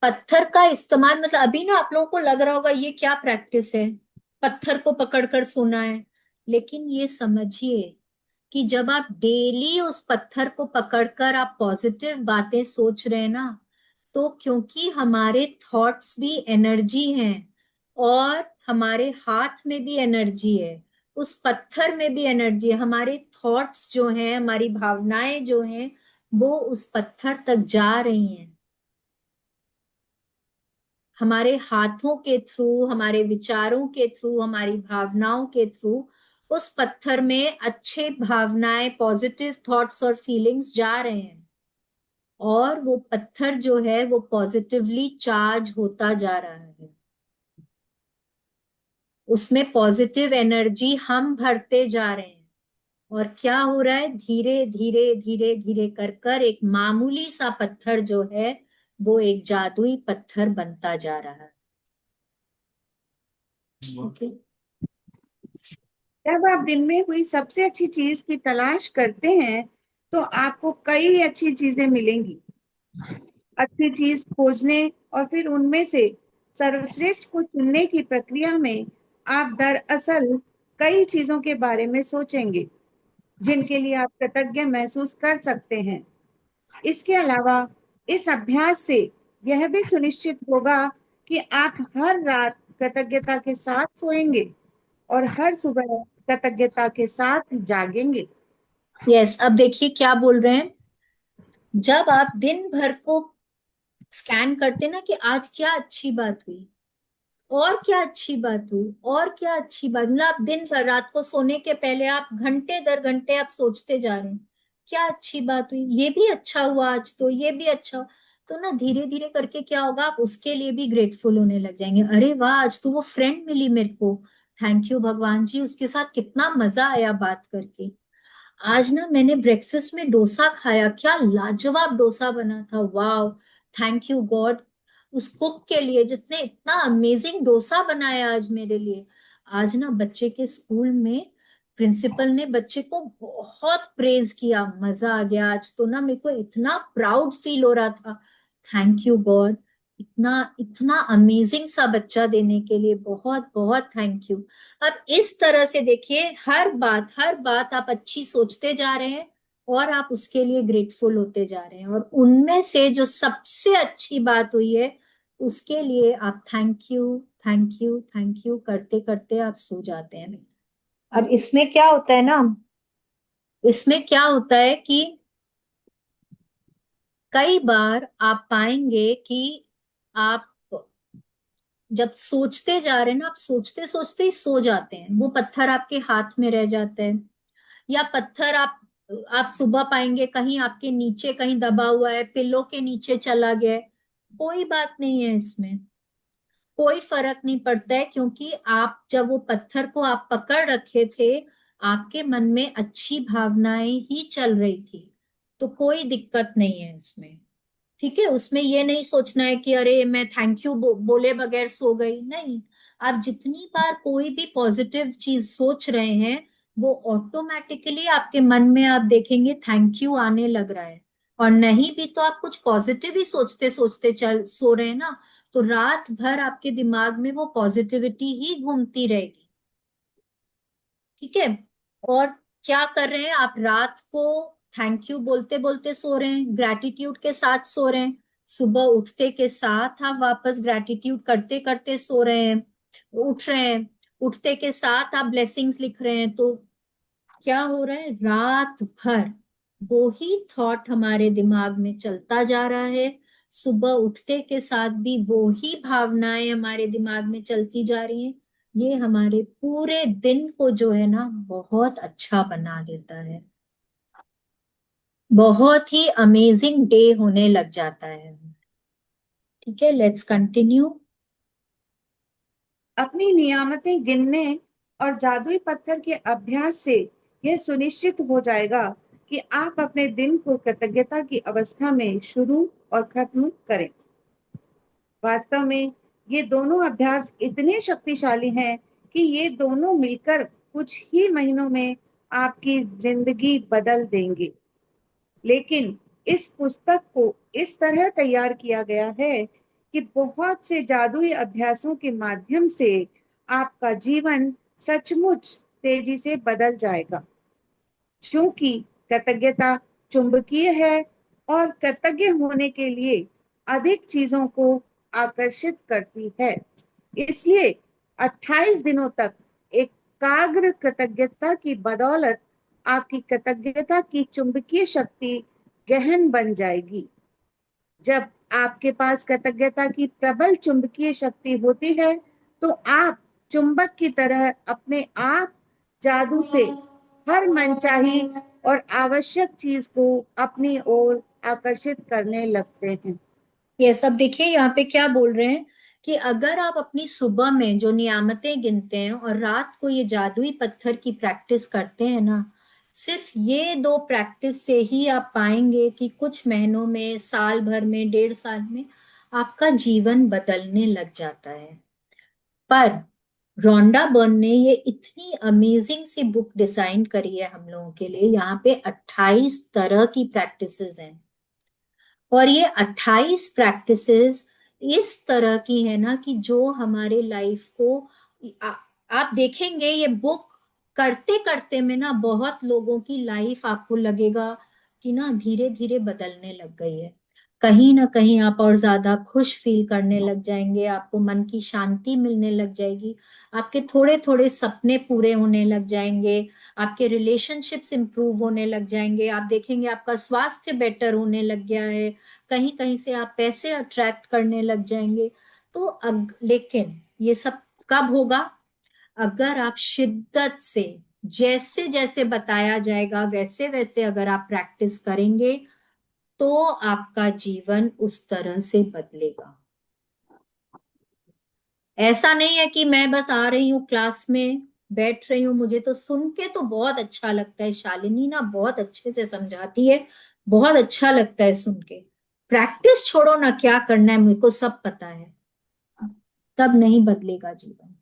पत्थर का इस्तेमाल, मतलब अभी ना आप लोगों को लग रहा होगा ये क्या प्रैक्टिस है, पत्थर को पकड़कर सोना है, लेकिन ये समझिए कि जब आप डेली उस पत्थर को पकड़कर आप पॉजिटिव बातें सोच रहे हैं ना, तो क्योंकि हमारे थॉट्स भी एनर्जी हैं, और हमारे हाथ में भी एनर्जी है, उस पत्थर में भी एनर्जी है, हमारे थॉट्स जो हैं, हमारी भावनाएं जो हैं, वो उस पत्थर तक जा रही हैं। हमारे हाथों के थ्रू, हमारे विचारों के थ्रू, हमारी भावनाओं के थ्रू उस पत्थर में अच्छे भावनाएं, पॉजिटिव थॉट्स और फीलिंग्स जा रहे हैं, और वो पत्थर जो है वो पॉजिटिवली चार्ज होता जा रहा है, उसमें पॉजिटिव एनर्जी हम भरते जा रहे हैं। और क्या हो रहा है, धीरे धीरे धीरे धीरे कर कर एक मामूली सा पत्थर जो है वो एक जादुई पत्थर बनता जा रहा है। ठीक है, जब आप दिन में हुई सबसे अच्छी चीज की तलाश करते हैं, तो आपको कई अच्छी चीजें मिलेंगी। अच्छी चीज खोजने और फिर उनमें से सर्वश्रेष्ठ को चुनने की प्रक्रिया में आप दरअसल कई चीजों के बारे में सोचेंगे जिनके लिए आप कृतज्ञ महसूस कर सकते हैं। इसके अलावा इस अभ्यास से यह भी सुनिश्चित होगा कि आप हर रात कृतज्ञता के साथ सोएंगे और हर सुबह कृतज्ञता के साथ जागेंगे। यस, अब देखिए क्या बोल रहे हैं। जब आप दिन भर को स्कैन करते ना कि आज क्या अच्छी बात हुई और क्या अच्छी बात हुई और क्या अच्छी बात, मतलब आप दिन भर रात को सोने के पहले आप घंटे दर घंटे आप सोचते जा रहे हैं क्या अच्छी बात हुई, ये भी अच्छा हुआ आज, तो ये भी अच्छा हुआ। तो ना धीरे धीरे करके क्या होगा, आप उसके लिए भी ग्रेटफुल होने लग जाएंगे। अरे वाह, आज तो वो फ्रेंड मिली मेरे को, थैंक यू भगवान जी, उसके साथ कितना मजा आया बात करके। आज ना मैंने ब्रेकफास्ट में डोसा खाया, क्या लाजवाब डोसा बना था, वाह, थैंक यू गॉड उस कुक के लिए जिसने इतना अमेजिंग डोसा बनाया आज मेरे लिए। आज ना बच्चे के स्कूल में प्रिंसिपल ने बच्चे को बहुत प्रेज किया, मजा आ गया। आज तो ना मेरे को इतना प्राउड फील हो रहा था, थैंक यू गॉड, इतना इतना अमेजिंग सा बच्चा देने के लिए बहुत बहुत थैंक यू। अब इस तरह से देखिए, हर बात आप अच्छी सोचते जा रहे हैं और आप उसके लिए ग्रेटफुल होते जा रहे हैं, और उनमें से जो सबसे अच्छी बात हुई है उसके लिए आप thank you thank you thank you करते करते आप सो जाते हैं। अब इसमें क्या होता है ना, इसमें क्या होता है कि कई बार आप पाएंगे कि आप जब सोचते जा रहे हैं ना, आप सोचते सोचते ही सो जाते हैं, वो पत्थर आपके हाथ में रह जाता है, या पत्थर आप सुबह पाएंगे कहीं आपके नीचे कहीं दबा हुआ है, पिल्लो के नीचे चला गया है। कोई बात नहीं है, इसमें कोई फर्क नहीं पड़ता है, क्योंकि आप जब वो पत्थर को आप पकड़ रखे थे, आपके मन में अच्छी भावनाएं ही चल रही थी, तो कोई दिक्कत नहीं है इसमें। ठीक है, उसमें ये नहीं सोचना है कि अरे मैं थैंक यू बोले बगैर सो गई, नहीं। आप जितनी बार कोई भी पॉजिटिव चीज सोच रहे हैं, वो ऑटोमेटिकली आपके मन में आप देखेंगे थैंक यू आने लग रहा है। और नहीं भी तो आप कुछ पॉजिटिव ही सोचते सोचते चल सो रहे हैं ना, तो रात भर आपके दिमाग में वो पॉजिटिविटी ही घूमती रहेगी। ठीक है, और क्या कर रहे हैं आप, रात को थैंक यू बोलते बोलते सो रहे हैं, ग्रैटिट्यूड के साथ सो रहे हैं, सुबह उठते के साथ आप वापस ग्रैटिट्यूड करते करते सो रहे हैं, उठ रहे हैं, उठते के साथ आप ब्लेसिंग्स लिख रहे हैं, तो क्या हो रहा है, रात भर वो ही थॉट हमारे दिमाग में चलता जा रहा है, सुबह उठते के साथ भी वो ही भावनाएं हमारे दिमाग में चलती जा रही हैं। ये हमारे पूरे दिन को जो है ना बहुत अच्छा बना देता है, बहुत ही अमेजिंग डे होने लग जाता है। ठीक है, लेट्स कंटिन्यू। अपनी नियामतें गिनने और जादुई पत्थर के अभ्यास से यह सुनिश्चित हो जाएगा कि आप अपने दिन को कृतज्ञता की अवस्था में शुरू और खत्म करें। वास्तव में ये दोनों अभ्यास इतने शक्तिशाली हैं कि ये दोनों मिलकर कुछ ही महीनों में आपकी जिंदगी बदल देंगे। लेकिन इस पुस्तक को इस तरह तैयार किया गया है कि बहुत से जादुई अभ्यासों के माध्यम से आपका जीवन सचमुच तेजी से बदल जाएगा। चूंकि कृतज्ञता चुंबकीय है और कृतज्ञ होने के लिए अधिक चीजों को आकर्षित करती है, इसलिए 28 दिनों तक एकाग्र कृतज्ञता की बदौलत आपकी कृतज्ञता की चुंबकीय शक्ति गहन बन जाएगी। जब आपके पास कृतज्ञता की प्रबल चुंबकीय शक्ति होती है, तो आप चुंबक की तरह अपने आप जादू से हर मनचाही और आवश्यक चीज को अपनी ओर आकर्षित करने लगते हैं। ये सब देखिए यहाँ पे क्या बोल रहे हैं कि अगर आप अपनी सुबह में जो नियामतें गिनते हैं और रात को ये जादुई पत्थर की प्रैक्टिस करते हैं ना, सिर्फ ये दो प्रैक्टिस से ही आप पाएंगे कि कुछ महीनों में, साल भर में, 1.5 साल में आपका जीवन बदलने लग जाता है। पर रोंडा बर्न ने ये इतनी अमेजिंग सी बुक डिजाइन करी है हम लोगों के लिए, यहाँ पे 28 तरह की प्रैक्टिसेस हैं, और ये 28 प्रैक्टिसेस इस तरह की है ना कि जो हमारे लाइफ को आप देखेंगे ये बुक करते करते में ना बहुत लोगों की लाइफ आपको लगेगा कि ना धीरे धीरे बदलने लग गई है। कहीं ना कहीं आप और ज्यादा खुश फील करने लग जाएंगे, आपको मन की शांति मिलने लग जाएगी, आपके थोड़े थोड़े सपने पूरे होने लग जाएंगे, आपके रिलेशनशिप्स इंप्रूव होने लग जाएंगे, आप देखेंगे आपका स्वास्थ्य बेटर होने लग गया है, कहीं कहीं से आप पैसे अट्रैक्ट करने लग जाएंगे। तो लेकिन ये सब कब होगा? अगर आप शिद्दत से, जैसे जैसे बताया जाएगा वैसे वैसे अगर आप प्रैक्टिस करेंगे तो आपका जीवन उस तरह से बदलेगा। ऐसा नहीं है कि मैं बस आ रही हूँ क्लास में बैठ रही हूँ, मुझे तो सुन के तो बहुत अच्छा लगता है, शालिनी ना बहुत अच्छे से समझाती है, बहुत अच्छा लगता है सुन के। प्रैक्टिस छोड़ो ना, क्या करना है मुझको सब पता है, तब नहीं बदलेगा जीवन,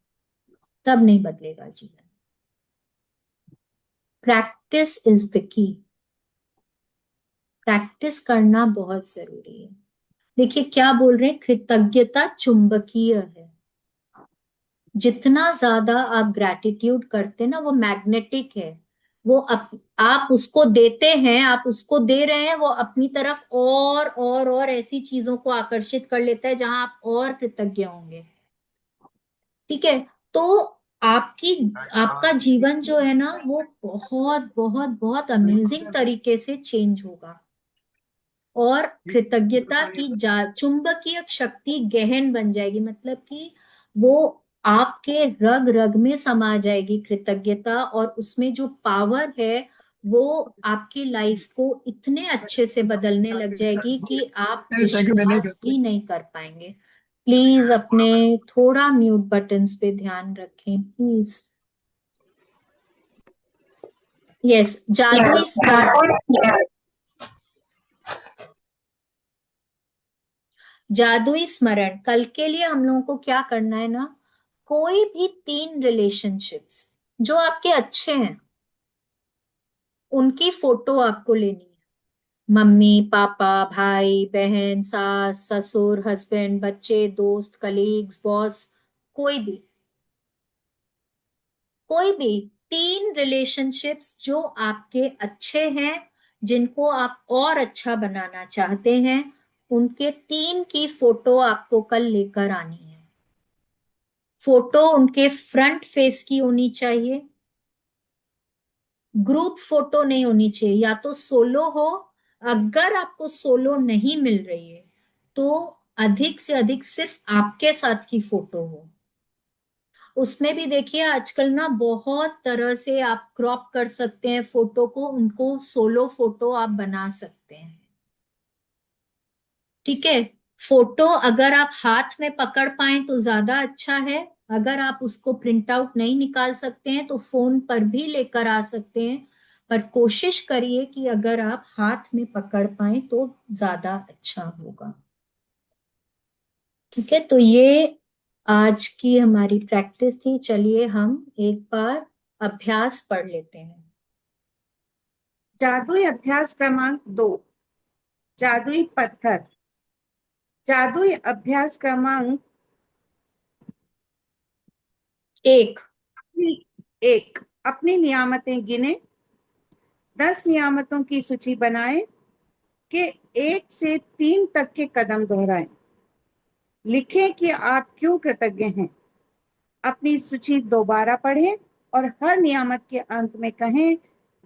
तब नहीं बदलेगा जीवन। Practice is the key. Practice करना बहुत जरूरी है। देखिए क्या बोल रहे हैं, कृतज्ञता चुंबकीय है। जितना ज्यादा आप ग्रैटिट्यूड करते हैं ना, वो मैग्नेटिक है, वो आप उसको देते हैं, आप उसको दे रहे हैं, वो अपनी तरफ और ऐसी चीजों को आकर्षित कर लेता है जहां आप और कृतज्ञ होंगे। ठीक है, तो आपकी आपका जीवन जो है ना वो बहुत बहुत बहुत अमेजिंग तरीके से चेंज होगा। और कृतज्ञता की चुंबकीय शक्ति गहन बन जाएगी, मतलब कि वो आपके रग रग में समा जाएगी कृतज्ञता, और उसमें जो पावर है वो आपकी लाइफ को इतने अच्छे से बदलने लग जाएगी कि आप विश्वास भी नहीं कर पाएंगे। प्लीज अपने थोड़ा म्यूट बटन्स पे ध्यान रखें प्लीज। यस, जादुई स्मरण। जादुई स्मरण, कल के लिए हम लोगों को क्या करना है ना, कोई भी 3 रिलेशनशिप्स जो आपके अच्छे हैं उनकी फोटो आपको लेनी है। मम्मी पापा, भाई बहन, सास ससुर, हस्बैंड, बच्चे, दोस्त, कलीग्स, बॉस, कोई भी कोई भी 3 रिलेशनशिप्स जो आपके अच्छे हैं, जिनको आप और अच्छा बनाना चाहते हैं, उनके 3 की फोटो आपको कल लेकर आनी है। फोटो उनके फ्रंट फेस की होनी चाहिए, ग्रुप फोटो नहीं होनी चाहिए, या तो सोलो हो, अगर आपको सोलो नहीं मिल रही है तो अधिक से अधिक सिर्फ आपके साथ की फोटो हो। उसमें भी देखिए आजकल ना बहुत तरह से आप क्रॉप कर सकते हैं फोटो को, उनको सोलो फोटो आप बना सकते हैं। ठीक है, फोटो अगर आप हाथ में पकड़ पाए तो ज्यादा अच्छा है, अगर आप उसको प्रिंट आउट नहीं निकाल सकते हैं तो फोन पर भी लेकर आ सकते हैं, पर कोशिश करिए कि अगर आप हाथ में पकड़ पाए तो ज्यादा अच्छा होगा। ठीक है, तो ये आज की हमारी प्रैक्टिस थी। चलिए हम एक बार अभ्यास पढ़ लेते हैं। जादुई अभ्यास क्रमांक 2, जादुई पत्थर। जादुई अभ्यास क्रमांक 1। 1, अपनी नियामतें गिने। 10 नियामतों की सूची बनाएं कि 1 से 3 तक के कदम दोहराएं। लिखें कि आप क्यों कृतज्ञ हैं। अपनी सूची दोबारा पढ़ें और हर नियामत के अंत में कहें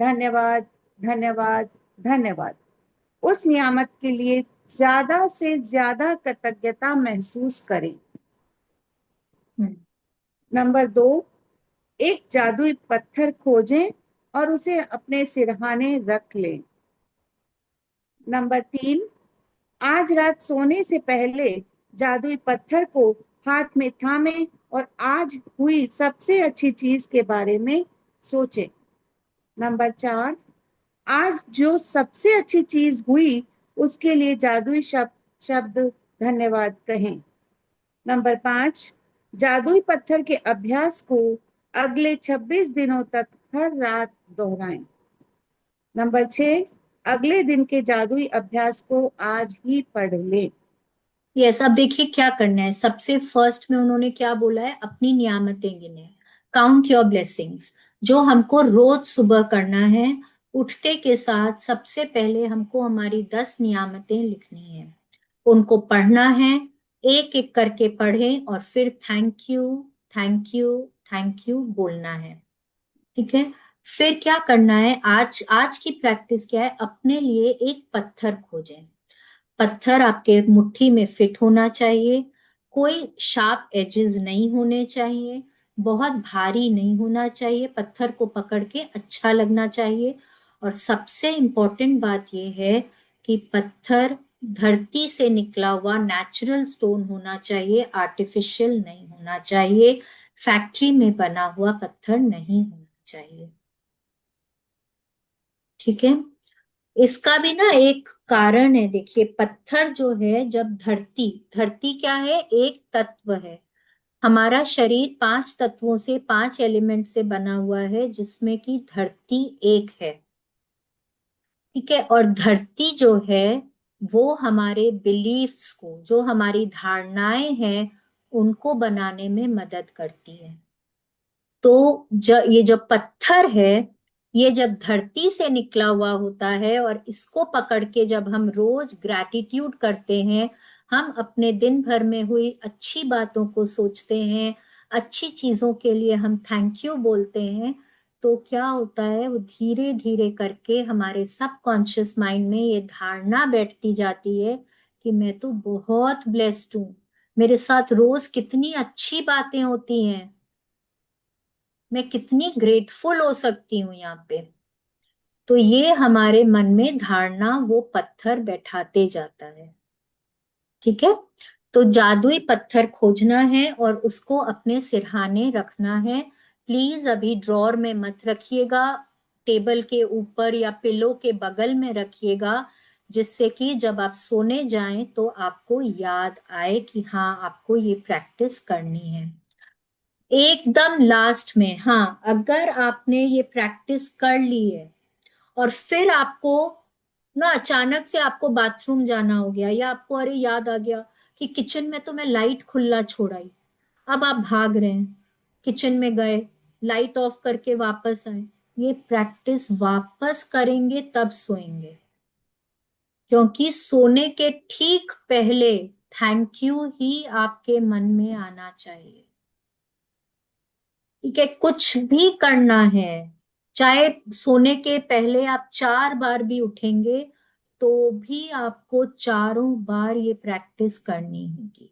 धन्यवाद, धन्यवाद, धन्यवाद। उस नियामत के लिए ज्यादा से ज्यादा कृतज्ञता महसूस करें। नंबर 2, एक जादुई पत्थर खोजें और उसे अपने सिरहाने रख लें। नंबर 3, आज रात सोने से पहले जादुई पत्थर को हाथ में थामें और आज हुई सबसे अच्छी चीज के बारे में सोचें। नंबर 4, आज जो सबसे अच्छी चीज हुई उसके लिए जादुई शब्द धन्यवाद कहें। नंबर 5, जादुई पत्थर के अभ्यास को अगले 26 दिनों तक हर रात दोहराएं। नंबर 6, अगले दिन के जादुई अभ्यास को आज ही पढ़ लें। यस, अब देखिए क्या करना है। सबसे फर्स्ट में उन्होंने क्या बोला है, अपनी नियामतें गिने, काउंट योर ब्लेसिंग्स, जो हमको रोज सुबह करना है। उठते के साथ सबसे पहले हमको हमारी 10 नियामतें लिखनी है, उनको पढ़ना है, एक एक करके पढ़ें और फिर thank you, thank you, thank you बोलना है। ठीक है। फिर क्या करना है, आज आज की प्रैक्टिस क्या है, अपने लिए एक पत्थर खोजें। पत्थर आपके मुट्ठी में फिट होना चाहिए, कोई शार्प एजेस नहीं होने चाहिए, बहुत भारी नहीं होना चाहिए, पत्थर को पकड़ के अच्छा लगना चाहिए। और सबसे इम्पोर्टेंट बात यह है कि पत्थर धरती से निकला हुआ नेचुरल स्टोन होना चाहिए, आर्टिफिशियल नहीं होना चाहिए, फैक्ट्री में बना हुआ पत्थर नहीं होना चाहिए। ठीक है। इसका भी ना एक कारण है, देखिए पत्थर जो है, जब धरती, धरती क्या है, एक तत्व है। हमारा शरीर 5 तत्वों से, 5 एलिमेंट से बना हुआ है, जिसमें कि धरती एक है। ठीक है। और धरती जो है वो हमारे बिलीफ्स को, जो हमारी धारणाएं हैं, उनको बनाने में मदद करती है। तो ये जब पत्थर है, ये जब धरती से निकला हुआ होता है, और इसको पकड़ के जब हम रोज ग्रैटिट्यूड करते हैं, हम अपने दिन भर में हुई अच्छी बातों को सोचते हैं, अच्छी चीजों के लिए हम थैंक यू बोलते हैं, तो क्या होता है, वो धीरे धीरे करके हमारे सबकॉन्शियस माइंड में ये धारणा बैठती जाती है कि मैं तो बहुत ब्लेस्ड हूँ, मेरे साथ रोज कितनी अच्छी बातें होती हैं, मैं कितनी ग्रेटफुल हो सकती हूँ यहाँ पे। तो ये हमारे मन में धारणा वो पत्थर बैठाते जाता है। ठीक है। तो जादुई पत्थर खोजना है और उसको अपने सिरहाने रखना है। प्लीज अभी ड्रॉर में मत रखिएगा, टेबल के ऊपर या पिलो के बगल में रखिएगा, जिससे कि जब आप सोने जाएं तो आपको याद आए कि हाँ, आपको ये प्रैक्टिस करनी है। एकदम लास्ट में, हाँ, अगर आपने ये प्रैक्टिस कर ली है और फिर आपको ना अचानक से आपको बाथरूम जाना हो गया, या आपको अरे याद आ गया कि किचन में तो मैं लाइट खुला छोड़ाई, अब आप भाग रहे हैं, किचन में गए, लाइट ऑफ करके वापस आए, ये प्रैक्टिस वापस करेंगे तब सोएंगे, क्योंकि सोने के ठीक पहले थैंक यू ही आपके मन में आना चाहिए। ठीक है। कुछ भी करना है, चाहे सोने के पहले आप 4 बार भी उठेंगे, तो भी आपको चारों बार ये प्रैक्टिस करनी होगी।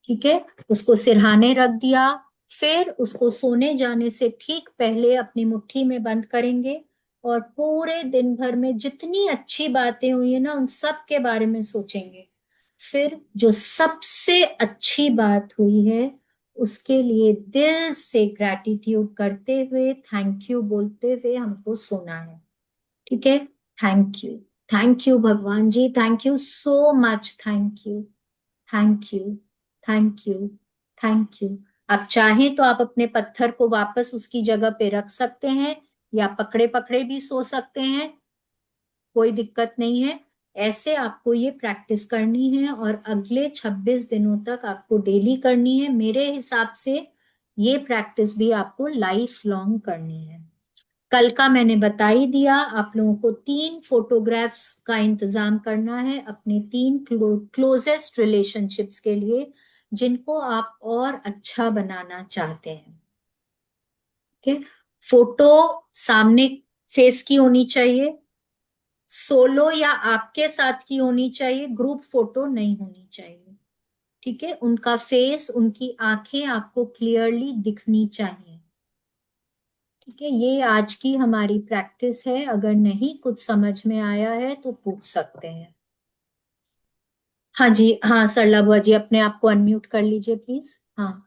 ठीक है। उसको सिरहाने रख दिया, फिर उसको सोने जाने से ठीक पहले अपनी मुट्ठी में बंद करेंगे, और पूरे दिन भर में जितनी अच्छी बातें हुई है ना, उन सब के बारे में सोचेंगे। फिर जो सबसे अच्छी बात हुई है, उसके लिए दिल से ग्रैटिट्यूड करते हुए, थैंक यू बोलते हुए हमको सोना है। ठीक है। थैंक यू भगवान ji, thank you so much, thank you, thank you, thank you, thank you. आप चाहें तो आप अपने पत्थर को वापस उसकी जगह पे रख सकते हैं, या पकड़े पकड़े भी सो सकते हैं, कोई दिक्कत नहीं है। ऐसे आपको ये प्रैक्टिस करनी है, और अगले 26 दिनों तक आपको डेली करनी है। मेरे हिसाब से ये प्रैक्टिस भी आपको लाइफ लॉन्ग करनी है। कल का मैंने बता ही दिया, आप लोगों को 3 फोटोग्राफ्स का इंतजाम करना है अपने 3 क्लोजेस्ट रिलेशनशिप्स के लिए, जिनको आप और अच्छा बनाना चाहते हैं। ठीक है। फोटो सामने फेस की होनी चाहिए, सोलो या आपके साथ की होनी चाहिए, ग्रुप फोटो नहीं होनी चाहिए। ठीक है। उनका फेस, उनकी आंखें आपको क्लियरली दिखनी चाहिए। ठीक है। ये आज की हमारी प्रैक्टिस है। अगर नहीं कुछ समझ में आया है तो पूछ सकते हैं। हाँ जी, हाँ सरला बुआ जी, अपने आप को अनम्यूट कर लीजिए प्लीज। हाँ।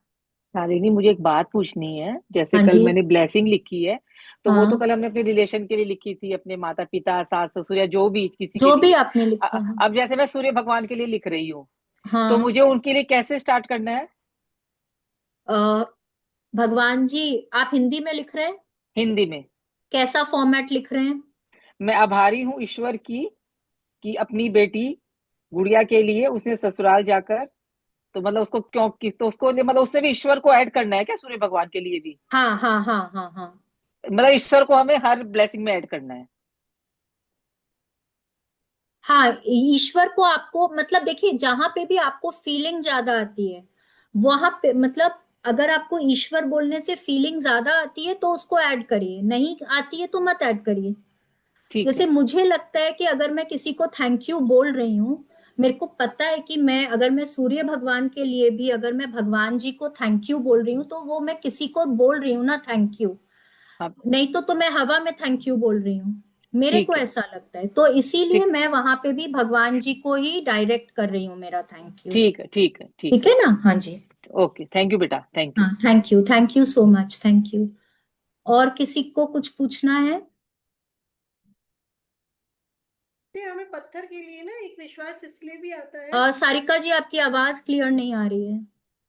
शालिनी, मुझे एक बात पूछनी है। जैसे हाँ कल जी। मैंने ब्लेसिंग लिखी है, तो वो तो हाँ, कल हमने अपने रिलेशन के लिए लिखी थी, अपने माता पिता, सास ससुर या जो भी किसी के जो भी लिए। आपने लिखा है। अब जैसे मैं सूर्य भगवान के लिए लिख रही हूँ, तो हाँ। मुझे उनके लिए कैसे स्टार्ट करना है? अ, भगवान जी, आप हिंदी में लिख रहे हैं? हिंदी में। कैसा फॉर्मेट लिख रहे हैं? मैं आभारी हूँ ईश्वर की, कि अपनी बेटी गुड़िया के लिए उसने ससुराल जाकर, तो मतलब उसको क्यों तो उसको मतलब उससे भी ईश्वर को ऐड करना है क्या सूर्य भगवान के लिए भी? हाँ हाँ हाँ हाँ हाँ मतलब ईश्वर को हमें हर ब्लेसिंग में ऐड करना है? हाँ, ईश्वर को आपको मतलब देखिए, जहां पे भी आपको फीलिंग ज्यादा आती है वहां पे मतलब, अगर आपको ईश्वर बोलने से फीलिंग ज्यादा आती है तो उसको ऐड करिए, नहीं आती है तो मत ऐड करिए। ठीक जैसे है। मुझे लगता है कि अगर मैं किसी को थैंक यू बोल रही हूँ, मेरे को पता है कि मैं अगर मैं सूर्य भगवान के लिए भी अगर मैं भगवान जी को थैंक यू बोल रही हूँ तो वो मैं किसी को बोल रही हूँ ना थैंक यू, हाँ नहीं तो मैं हवा में थैंक यू बोल रही हूँ। मेरे को ठीक है। ऐसा लगता है, तो इसीलिए ठीक मैं वहां पे भी भगवान जी को ही डायरेक्ट कर रही हूँ मेरा थैंक यू। ठीक है। ठीक है। ठीक ठीक है। है ना? हाँ जी। ओके, थैंक यू बेटा, थैंक यू। हाँ, thank you so much, thank you. और किसी को कुछ पूछना है? हमें पत्थर के लिए ना एक विश्वास इसलिए भी आता है। सारिका जी, आपकी आवाज क्लियर नहीं आ रही है।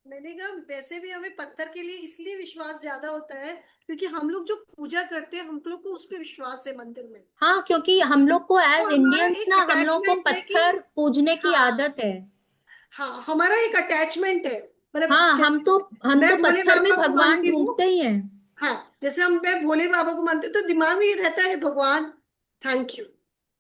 मैंने कहा वैसे भी हमें पत्थर के लिए इसलिए विश्वास ज्यादा होता है क्योंकि हम लोग जो पूजा करते हैं हम लोग को उस पर विश्वास है मंदिर में। हाँ, क्योंकि हम लोग को वो एज हमारा इंडियंस एक ना, हम लोग को अटैचमेंट है कि पत्थर पूजने की हाँ आदत है। हाँ हमारा एक अटैचमेंट है। मतलब हाँ, हम मैं तो भोले पत्थर में बाबा को भगवान मानती हूँ। ढूंढते ही हैं। हाँ जैसे हम मैं भोले बाबा को मानती हूँ तो दिमाग में ये रहता है भगवान थैंक यू।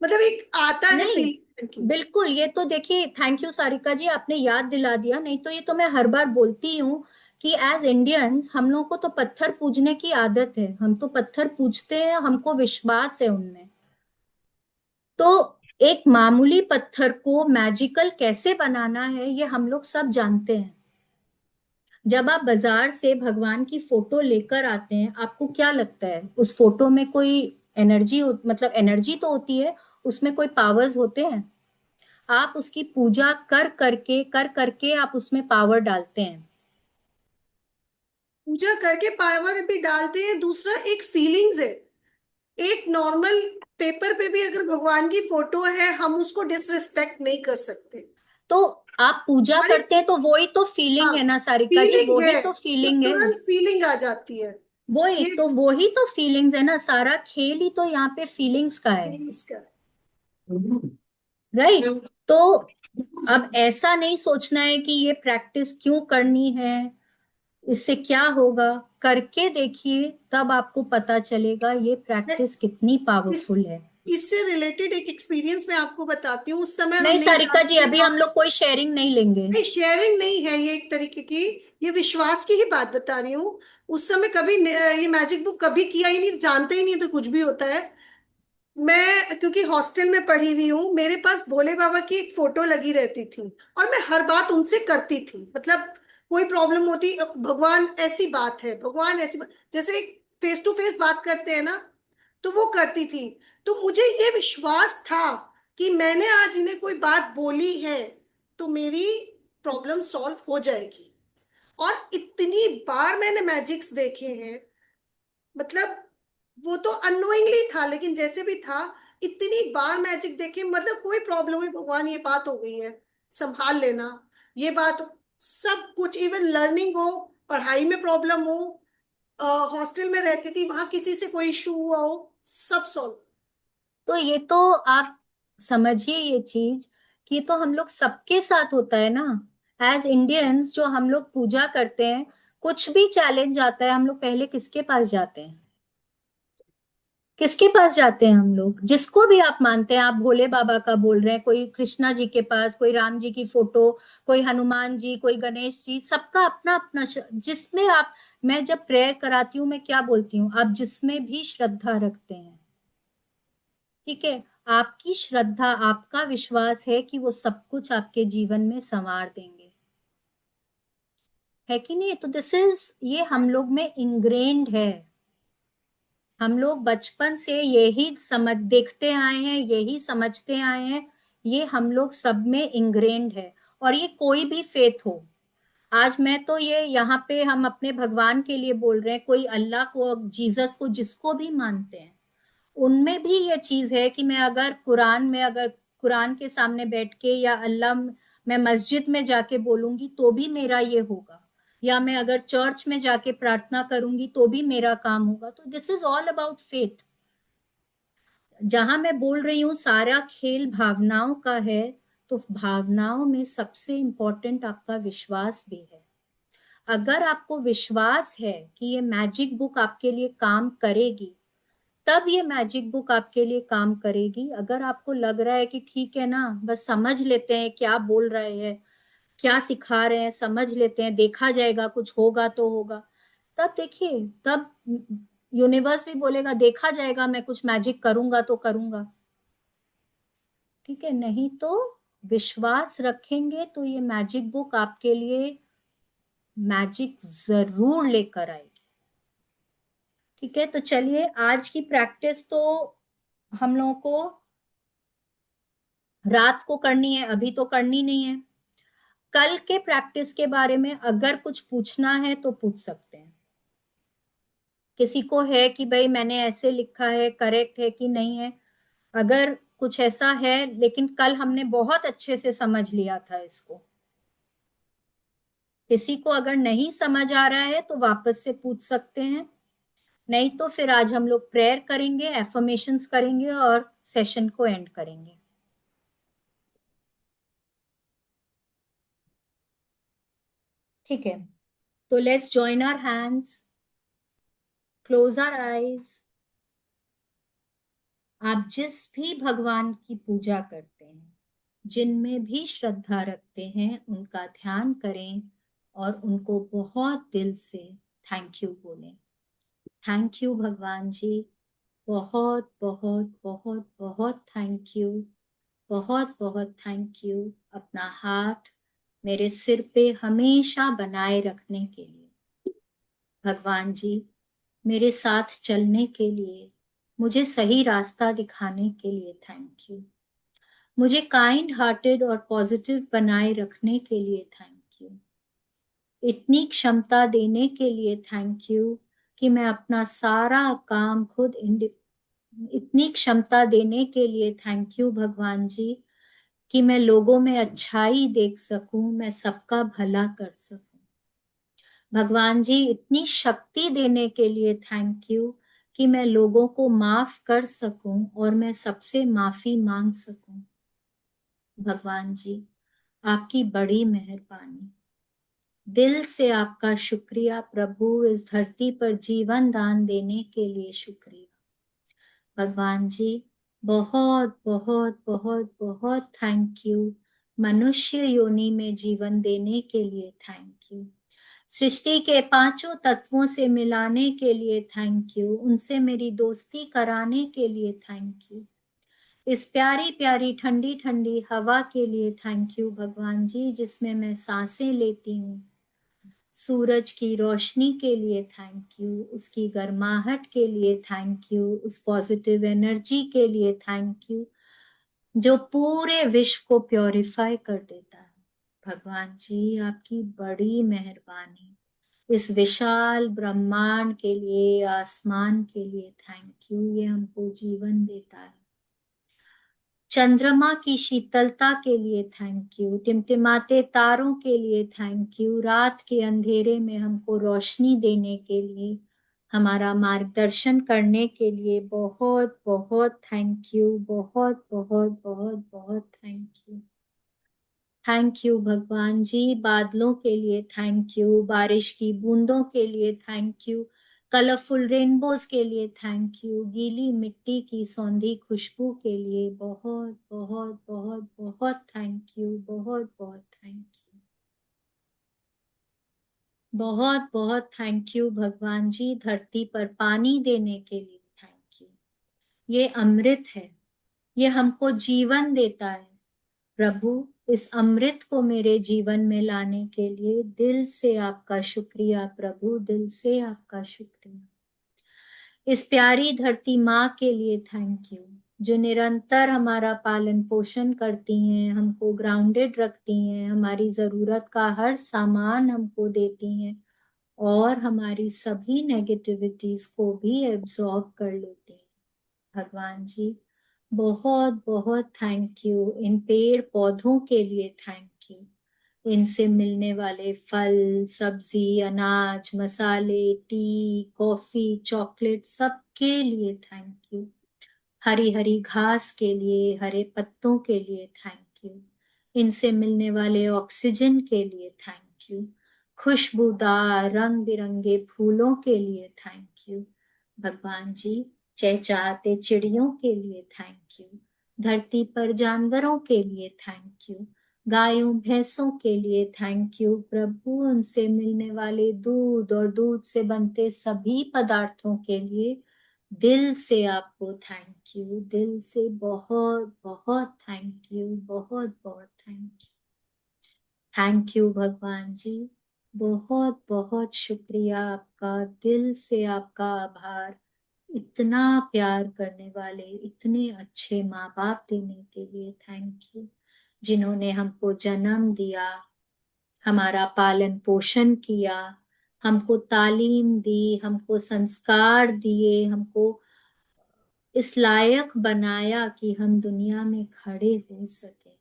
मतलब एक आता है नहीं, फील थैंक यू। बिल्कुल, ये तो देखिए, थैंक यू सारिका जी, आपने याद दिला दिया, नहीं तो ये तो मैं हर बार बोलती हूँ कि एज इंडियंस हम लोग को तो पत्थर पूजने की आदत है, हम तो पत्थर पूजते हैं, हमको विश्वास है उनमें। तो एक मामूली पत्थर को मैजिकल कैसे बनाना है ये हम लोग सब जानते हैं। जब आप बाजार से भगवान की फोटो लेकर आते हैं, आपको क्या लगता है उस फोटो में कोई एनर्जी मतलब एनर्जी तो होती है, उसमें कोई पावर्स होते हैं? आप उसकी पूजा कर करके आप उसमें पावर डालते हैं। पूजा करके पावर भी डालते हैं। दूसरा एक फीलिंग्स है। एक नॉर्मल पेपर पे भी अगर भगवान की फोटो है हम उसको डिसरिस्पेक्ट नहीं कर सकते। तो आप पूजा और एक करते हैं तो वही तो फीलिंग हाँ है ना सारिका जी, फीलिंग वही है तो तो फीलिंग है। तुरंत फीलिंग आ जाती है। वही ये तो, वही तो फीलिंग्स है ना, सारा खेल ही तो यहाँ पे फीलिंग्स का है। फीलिंग्स का। राइट। तो अब ऐसा नहीं सोचना है कि ये प्रैक्टिस क्यों करनी है, इससे क्या होगा। करके देखिए, तब आपको पता चलेगा ये मैं प्रैक्टिस कितनी इस पावरफुल है। इससे रिलेटेड एक एक्सपीरियंस मैं आपको बताती हूँ। उस समय हम नहीं नहीं सारिका जी, जानते अभी थे। हम लोग कोई शेयरिंग नहीं लेंगे। नहीं शेयरिंग नहीं है ये एक तरीके की। ये विश्वास की ही बात बता रही हूँ। उस समय कभी ये मैजिक बुक कभी किया ही नहीं जानते ही नहीं तो कुछ भी होता है। मैं क्योंकि हॉस्टल में पढ़ी हुई हूँ मेरे पास भोले बाबा की एक फोटो लगी रहती थी। और मैं हर बात उनसे करती थी। मतलब कोई प्रॉब्लम होती भगवान ऐसी बात है भगवान ऐसी बात जैसे फेस टू फेस बात करते हैं ना तो वो करती थी। तो मुझे ये विश्वास था कि मैंने आज इन्हें कोई बात बोली है तो मेरी प्रॉब्लम सॉल्व हो जाएगी। और इतनी बार मैंने मैजिक्स देखे हैं। मतलब वो तो अननोइंगली था लेकिन जैसे भी था इतनी बार मैजिक देखे मतलब कोई प्रॉब्लम हुई भगवान ये बात हो गई है संभाल लेना। ये बात सब कुछ इवन लर्निंग हो पढ़ाई में प्रॉब्लम हो हॉस्टल में रहती थी वहां किसी से कोई इशू हुआ हो सब सॉल्व। तो ये तो आप समझिए ये चीज, कि ये तो हम लोग सबके साथ होता है ना। एज इंडियंस जो हम लोग पूजा करते हैं, कुछ भी चैलेंज आता है, हम लोग पहले किसके पास जाते हैं? किसके पास जाते हैं हम लोग? जिसको भी आप मानते हैं, आप भोले बाबा का बोल रहे हैं, कोई कृष्णा जी के पास, कोई राम जी की फोटो, कोई हनुमान जी, कोई गणेश जी, सबका अपना अपना जिसमें आप, मैं जब प्रेयर कराती हूँ मैं क्या बोलती हूँ, आप जिसमें भी श्रद्धा रखते हैं, ठीक है, आपकी श्रद्धा, आपका विश्वास है कि वो सब कुछ आपके जीवन में संवार देंगे, है कि नहीं? तो दिस इज, ये हम लोग में इंग्रेन्ड है। हम लोग बचपन से यही समझ देखते आए हैं, यही समझते आए हैं, ये हम लोग सब में इंग्रेन्ड है। और ये कोई भी फेथ हो, आज मैं तो ये यहाँ पे हम अपने भगवान के लिए बोल रहे हैं, कोई अल्लाह को, जीसस को, जिसको भी मानते हैं, उनमें भी ये चीज है कि मैं अगर कुरान में, अगर कुरान के सामने बैठ के या अल्लाह, मैं मस्जिद में जाके बोलूंगी तो भी मेरा ये होगा, या मैं अगर चर्च में जाके प्रार्थना करूंगी तो भी मेरा काम होगा। तो this is all about faith. जहां मैं बोल रही हूँ सारा खेल भावनाओं का है, तो भावनाओं में सबसे इंपॉर्टेंट आपका विश्वास भी है। अगर आपको विश्वास है कि ये मैजिक बुक आपके लिए काम करेगी, तब ये मैजिक बुक आपके लिए काम करेगी। अगर आपको लग रहा है कि ठीक है ना, बस समझ लेते हैं क्या बोल रहे हैं, क्या सिखा रहे हैं, समझ लेते हैं, देखा जाएगा, कुछ होगा तो होगा, तब देखिए, तब यूनिवर्स भी बोलेगा देखा जाएगा, मैं कुछ मैजिक करूंगा तो करूंगा। ठीक है, नहीं तो विश्वास रखेंगे तो ये मैजिक बुक आपके लिए मैजिक जरूर लेकर आएगी। ठीक है, तो चलिए, आज की प्रैक्टिस तो हम लोगों को रात को करनी है, अभी तो करनी नहीं है। कल के प्रैक्टिस के बारे में अगर कुछ पूछना है तो पूछ सकते हैं। किसी को है कि भाई मैंने ऐसे लिखा है, करेक्ट है कि नहीं है, अगर कुछ ऐसा है, लेकिन कल हमने बहुत अच्छे से समझ लिया था इसको। किसी को अगर नहीं समझ आ रहा है तो वापस से पूछ सकते हैं, नहीं तो फिर आज हम लोग प्रेयर करेंगे, एफर्मेशंस करेंगे और सेशन को एंड करेंगे। ठीक है, तो let's join our hands, close our eyes. आप जिस भी भगवान की पूजा करते हैं, जिनमें भी श्रद्धा रखते हैं, उनका ध्यान करें और उनको बहुत दिल से थैंक यू बोलें। थैंक यू भगवान जी, बहुत बहुत बहुत बहुत थैंक यू, बहुत बहुत थैंक यू, अपना हाथ मेरे सिर पे हमेशा बनाए रखने के लिए। भगवान जी, मेरे साथ चलने के लिए, मुझे सही रास्ता दिखाने के लिए थैंक यू। मुझे काइंड हार्टेड और पॉजिटिव बनाए रखने के लिए थैंक यू। इतनी क्षमता देने के लिए थैंक यू कि मैं अपना सारा काम खुद इतनी क्षमता देने के लिए थैंक यू भगवान जी कि मैं लोगों में अच्छाई देख सकूं, मैं सबका भला कर सकूं। भगवान जी, इतनी शक्ति देने के लिए थैंक यू कि मैं लोगों को माफ कर सकूं और मैं सबसे माफी मांग सकूं। भगवान जी, आपकी बड़ी मेहरबानी, दिल से आपका शुक्रिया प्रभु, इस धरती पर जीवन दान देने के लिए शुक्रिया। भगवान जी, बहुत बहुत बहुत बहुत थैंक यू, मनुष्य योनि में जीवन देने के लिए थैंक यू, सृष्टि के पांचों तत्वों से मिलाने के लिए थैंक यू, उनसे मेरी दोस्ती कराने के लिए थैंक यू, इस प्यारी प्यारी ठंडी ठंडी हवा के लिए थैंक यू भगवान जी, जिसमें मैं सांसें लेती हूँ, सूरज की रोशनी के लिए थैंक यू, उसकी गर्माहट के लिए थैंक यू, उस पॉजिटिव एनर्जी के लिए थैंक यू जो पूरे विश्व को प्योरीफाई कर देता है। भगवान जी, आपकी बड़ी मेहरबानी, इस विशाल ब्रह्मांड के लिए, आसमान के लिए थैंक यू, ये हमको जीवन देता है। चंद्रमा की शीतलता के लिए थैंक यू, टिमटिमाते तारों के लिए थैंक यू, रात के अंधेरे में हमको रोशनी देने के लिए, हमारा मार्गदर्शन करने के लिए बहुत बहुत थैंक यू, बहुत बहुत बहुत बहुत थैंक यू। थैंक यू भगवान जी, बादलों के लिए थैंक यू, बारिश की बूंदों के लिए थैंक यू, कलरफुल रेनबोज के लिए थैंक यू, गीली मिट्टी की सौंधी खुशबू के लिए बहुत बहुत बहुत बहुत थैंक यू, बहुत बहुत थैंक यू, बहुत बहुत थैंक यू भगवान जी, धरती पर पानी देने के लिए थैंक यू। ये अमृत है, ये हमको जीवन देता है। प्रभु, इस अमृत को मेरे जीवन में लाने के लिए दिल से आपका शुक्रिया प्रभु, दिल से आपका शुक्रिया। इस प्यारी धरती माँ के लिए थैंक यू, जो निरंतर हमारा पालन पोषण करती हैं, हमको ग्राउंडेड रखती हैं, हमारी जरूरत का हर सामान हमको देती हैं और हमारी सभी नेगेटिविटीज को भी एब्जॉर्ब कर लेती हैं। भगवान जी, बहुत बहुत थैंक यू। इन पेड़ पौधों के लिए थैंक यू, इनसे मिलने वाले फल, सब्जी, अनाज, मसाले, टी, कॉफी, चॉकलेट, सबके लिए थैंक यू। हरी हरी घास के लिए, हरे पत्तों के लिए थैंक यू। इनसे मिलने वाले ऑक्सीजन के लिए थैंक यू, खुशबूदार रंग बिरंगे फूलों के लिए थैंक यू भगवान जी, चहचहाते चिड़ियों के लिए थैंक यू, धरती पर जानवरों के लिए थैंक यू, गायों भैंसों के लिए थैंक यू प्रभु, उनसे मिलने वाले दूध और दूध से बनते सभी पदार्थों के लिए दिल से आपको थैंक यू, दिल से बहुत बहुत थैंक यू, बहुत बहुत थैंक यू भगवान जी, बहुत बहुत शुक्रिया आपका, दिल से आपका आभार, इतना प्यार करने वाले इतने अच्छे माँ बाप देने के लिए थैंक यू, जिन्होंने हमको जन्म दिया, हमारा पालन पोषण किया, हमको तालीम दी, हमको संस्कार दिए, हमको इस लायक बनाया कि हम दुनिया में खड़े हो सके।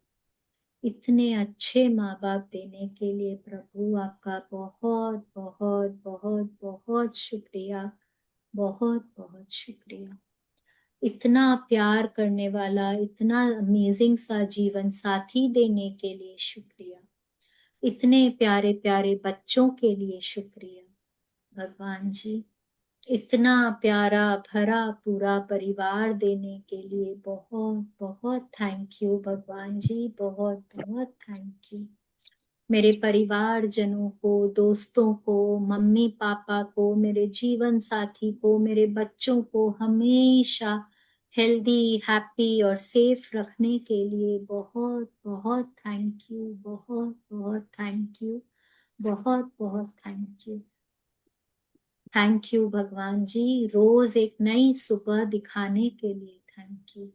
इतने अच्छे माँ बाप देने के लिए प्रभु आपका बहुत बहुत बहुत बहुत शुक्रिया, बहुत बहुत शुक्रिया। इतना प्यार करने वाला, इतना अमेजिंग सा जीवन साथी देने के लिए शुक्रिया, इतने प्यारे प्यारे बच्चों के लिए शुक्रिया भगवान जी, इतना प्यारा भरा पूरा परिवार देने के लिए बहुत बहुत थैंक यू भगवान जी, बहुत बहुत थैंक यू। मेरे परिवारजनों को, दोस्तों को, मम्मी पापा को, मेरे जीवन साथी को, मेरे बच्चों को हमेशा हेल्दी, हैप्पी और सेफ रखने के लिए बहुत बहुत थैंक यू, बहुत बहुत थैंक यू, बहुत बहुत थैंक यू। थैंक यू भगवान जी, रोज एक नई सुबह दिखाने के लिए थैंक यू,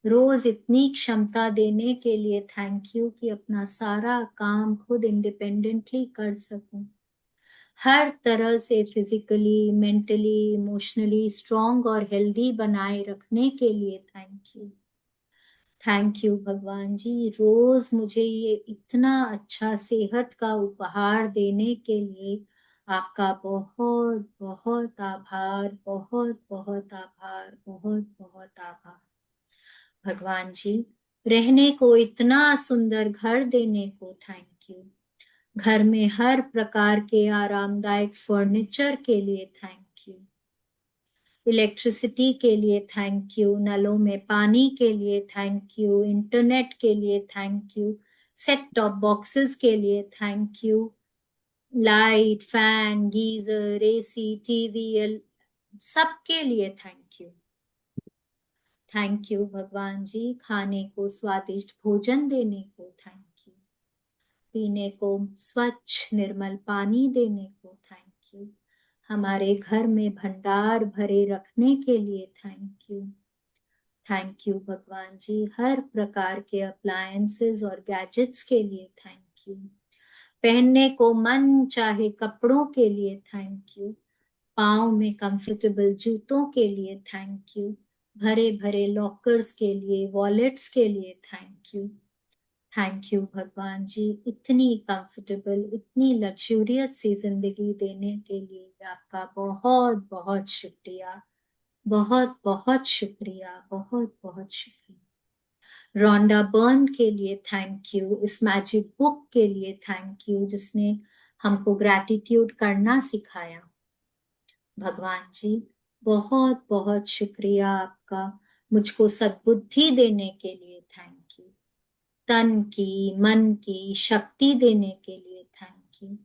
रोज इतनी क्षमता देने के लिए थैंक यू कि अपना सारा काम खुद इंडिपेंडेंटली कर सकूं, हर तरह से फिजिकली, मेंटली, इमोशनली स्ट्रॉन्ग और हेल्दी बनाए रखने के लिए थैंक यू। थैंक यू भगवान जी, रोज मुझे ये इतना अच्छा सेहत का उपहार देने के लिए आपका बहुत बहुत आभार, बहुत बहुत आभार, बहुत बहुत आभार भगवान जी। रहने को इतना सुंदर घर देने को थैंक यू, घर में हर प्रकार के आरामदायक फर्नीचर के लिए थैंक यू, इलेक्ट्रिसिटी के लिए थैंक यू, नलों में पानी के लिए थैंक यू, इंटरनेट के लिए thank you, set top boxes के लिए thank you, light, fan, geyser, AC, TV, सबके लिए थैंक यू। थैंक यू भगवान जी, खाने को स्वादिष्ट भोजन देने को थैंक यू, पीने को स्वच्छ निर्मल पानी देने को थैंक यू, हमारे घर में भंडार भरे रखने के लिए थैंक यू। थैंक यू भगवान जी, हर प्रकार के अप्लायंसेस और गैजेट्स के लिए थैंक यू, पहनने को मन चाहे कपड़ों के लिए थैंक यू, पाँव में कंफर्टेबल जूतों के लिए थैंक यू, भरे भरे लॉकर्स के लिए, वॉलेट्स के लिए थैंक यू। थैंक यू भगवान जी, इतनी कंफर्टेबल, इतनी लग्जूरियस सी जिंदगी देने के लिए आपका बहुत बहुत शुक्रिया, बहुत बहुत शुक्रिया, बहुत बहुत शुक्रिया। रोंडा बर्न के लिए थैंक यू, इस मैजिक बुक के लिए थैंक यू जिसने हमको ग्रैटिट्यूड करना सिखाया भगवान जी, बहुत बहुत शुक्रिया आपका, मुझको सद्बुद्धि देने के लिए थैंक यू, तन की, मन की शक्ति देने के लिए थैंक यू,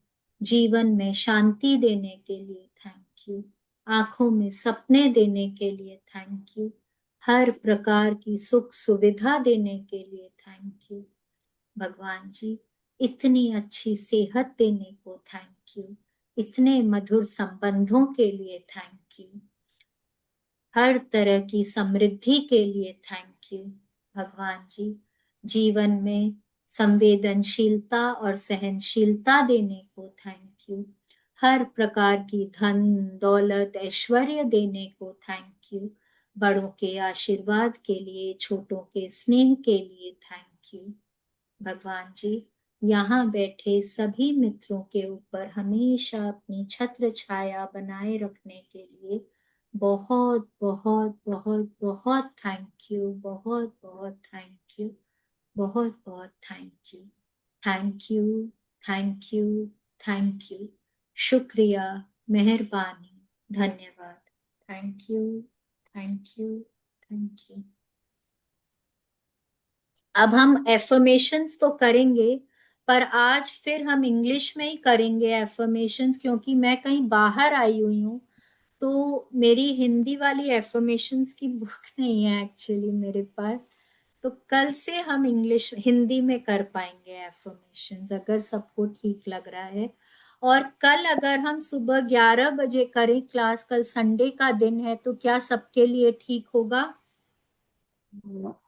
जीवन में शांति देने के लिए थैंक यू, आंखों में सपने देने के लिए थैंक यू, हर प्रकार की सुख सुविधा देने के लिए थैंक यू भगवान जी, इतनी अच्छी सेहत देने को थैंक यू, इतने मधुर संबंधों के लिए थैंक यू, हर तरह की समृद्धि के लिए थैंक यू भगवान जी, जीवन में संवेदनशीलता और सहनशीलता देने को थैंक यू, हर प्रकार की धन दौलत ऐश्वर्य देने को थैंक यू, बड़ों के आशीर्वाद के लिए, छोटों के स्नेह के लिए थैंक यू भगवान जी, यहाँ बैठे सभी मित्रों के ऊपर हमेशा अपनी छत्र छाया बनाए रखने के लिए बहुत बहुत बहुत बहुत थैंक यू, बहुत बहुत थैंक यू, बहुत बहुत thank you, thank you, thank you, thank you. शुक्रिया, मेहरबानी, धन्यवाद। Thank you, thank you, thank you. अब हम एफर्मेशंस तो करेंगे, पर आज फिर हम इंग्लिश में ही करेंगे एफर्मेशंस, क्योंकि मैं कहीं बाहर आई हुई हूँ, तो मेरी हिंदी वाली एफर्मेशंस की बुक नहीं है एक्चुअली मेरे पास। तो कल से हम इंग्लिश हिंदी में कर पाएंगे एफर्मेशंस, अगर सबको ठीक लग रहा है। और कल अगर हम सुबह 11 बजे करें क्लास, कल संडे का दिन है, तो क्या सबके लिए ठीक होगा?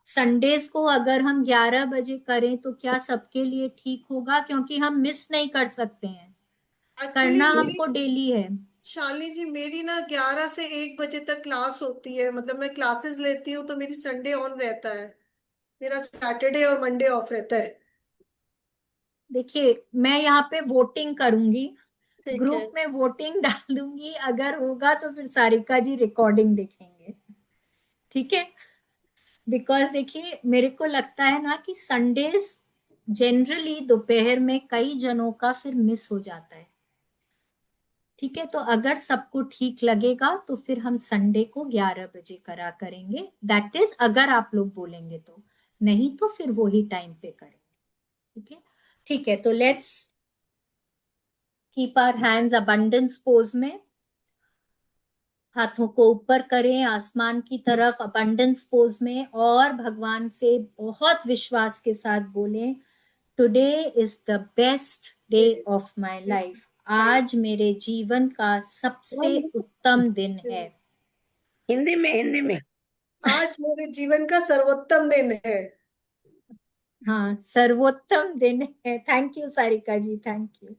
संडेज को अगर हम 11 बजे करें तो क्या सबके लिए ठीक होगा? क्योंकि हम मिस नहीं कर सकते हैं, एक्चुअली करना मेरी, हमको डेली है। शालिनी जी, मेरी ना 11 से 1 बजे तक क्लास होती है, मतलब मैं क्लासेस लेती हूँ, तो मेरी संडे ऑन रहता है, मेरा सैटरडे और मंडे ऑफ रहता है। देखिए, मैं यहाँ पे वोटिंग करूंगी, ठीक है। ग्रुप में वोटिंग डाल दूंगी, अगर होगा तो फिर सारिका जी रिकॉर्डिंग देखेंगे, ठीक है? बिकॉज देखिए, मेरे को लगता है ना कि संडेज जनरली दोपहर में कई जनों का फिर मिस हो जाता है, ठीक है? तो अगर सबको ठीक लगेगा तो फिर हम संडे को 11 बजे करा करेंगे, दैट इज अगर आप लोग बोलेंगे तो, नहीं तो फिर वही टाइम पे करेंगे, ठीक है? ठीक है, तो let's keep our hands abundance pose में, हाथों को ऊपर करें आसमान की तरफ अबंडेंस पोज में, और भगवान से बहुत विश्वास के साथ बोलें, today is the best day of my life. आज मेरे जीवन का सबसे उत्तम दिन है। हिंदी में, हिंदी में। आज मेरे जीवन का सर्वोत्तम दिन है। हाँ, सर्वोत्तम दिन है। Thank you Sarika ji, thank you.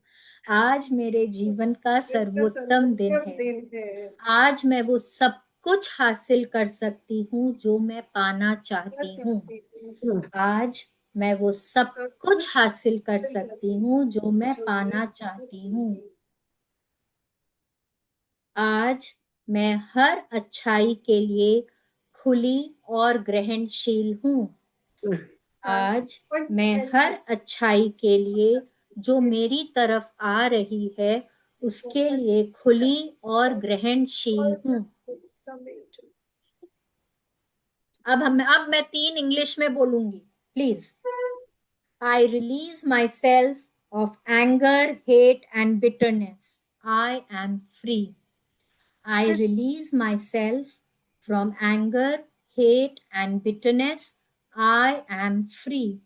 आज मेरे जीवन का जीवन का सर्वोत्तम दिन सर्वोत्तम है। दिन है। आज मैं वो सब कुछ हासिल कर सकती हूँ जो मैं पाना मैं चाहती हूँ। चाहती हूँ आज मैं वो सब सब कुछ कुछ हासिल कर हासिल कर सकती सकती हूँ हूँ जो मैं जो मैं पाना चाहती चाहती हूँ। हूँ। आज मैं हर अच्छाई के लिए खुली और ग्रहणशील हूँ। आज But मैं हर this अच्छाई के लिए जो मेरी तरफ आ रही है उसके लिए खुली और ग्रहणशील हूँ। अब मैं 3 इंग्लिश में बोलूंगी, please. I release myself of anger, hate, and bitterness. I am free. I release myself from anger, hate, and bitterness. I am free.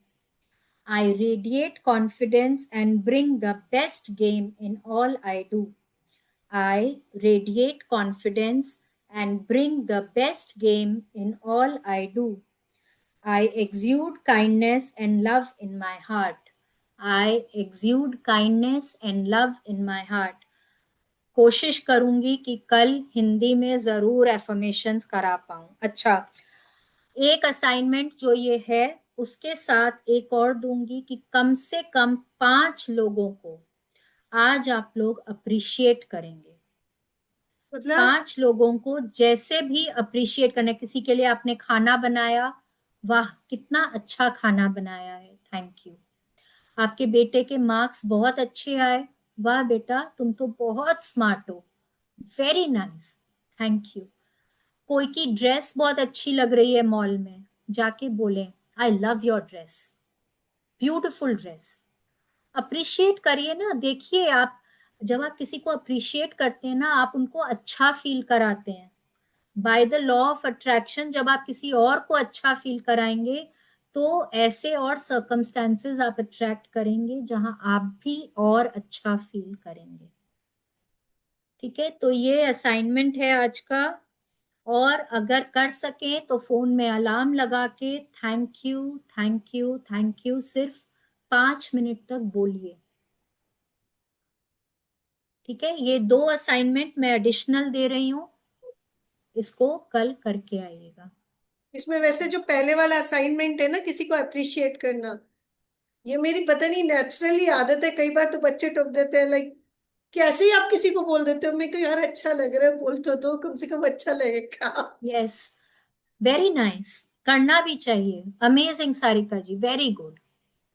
I radiate confidence and bring the best game in all I do. I radiate confidence and bring the best game in all I do. I exude kindness and love in my heart. I exude kindness and love in my heart. कोशिश करूंगी कि कल हिंदी में जरूर affirmations करा पाऊं। अच्छा, एक असाइनमेंट जो ये है उसके साथ एक और दूंगी कि कम से कम 5 लोगों को आज आप लोग अप्रिशिएट करेंगे। मतलब 5 लोगों को जैसे भी अप्रिशिएट करना है। किसी के लिए आपने खाना बनाया, वाह कितना अच्छा खाना बनाया है, थैंक यू। आपके बेटे के मार्क्स बहुत अच्छे आए, वाह बेटा तुम तो बहुत स्मार्ट हो, वेरी नाइस, थैंक यू। कोई की ड्रेस बहुत अच्छी लग रही है मॉल में, जाके बोले I love your dress, beautiful dress. Appreciate करिए ना। देखिए, आप जब आप किसी को अप्रिशिएट करते हैं ना, आप उनको अच्छा फील कराते हैं। By the law of attraction, जब आप किसी और को अच्छा फील कराएंगे तो ऐसे और सर्कमस्टेंसेस आप अट्रैक्ट करेंगे जहां आप भी और अच्छा फील करेंगे, ठीक है? तो ये असाइनमेंट है आज का। और अगर कर सकें तो फोन में अलार्म लगा के thank you, thank you, thank you सिर्फ 5 मिनट तक बोलिए, ठीक है? ये 2 असाइनमेंट मैं एडिशनल दे रही हूँ, इसको कल करके आइएगा। इसमें वैसे जो पहले वाला असाइनमेंट है ना, किसी को अप्रिशिएट करना, ये मेरी पता नहीं नेचुरली आदत है। कई बार तो बच्चे टोक देते हैं, लाइक कैसे ही आप किसी को बोल देते हो, मेरे को यार अच्छा लग रहा है, बोल तो दो, कम से कम अच्छा लगेगा। Yes, very nice. करना भी चाहिए। अमेजिंग सारिका जी, वेरी गुड,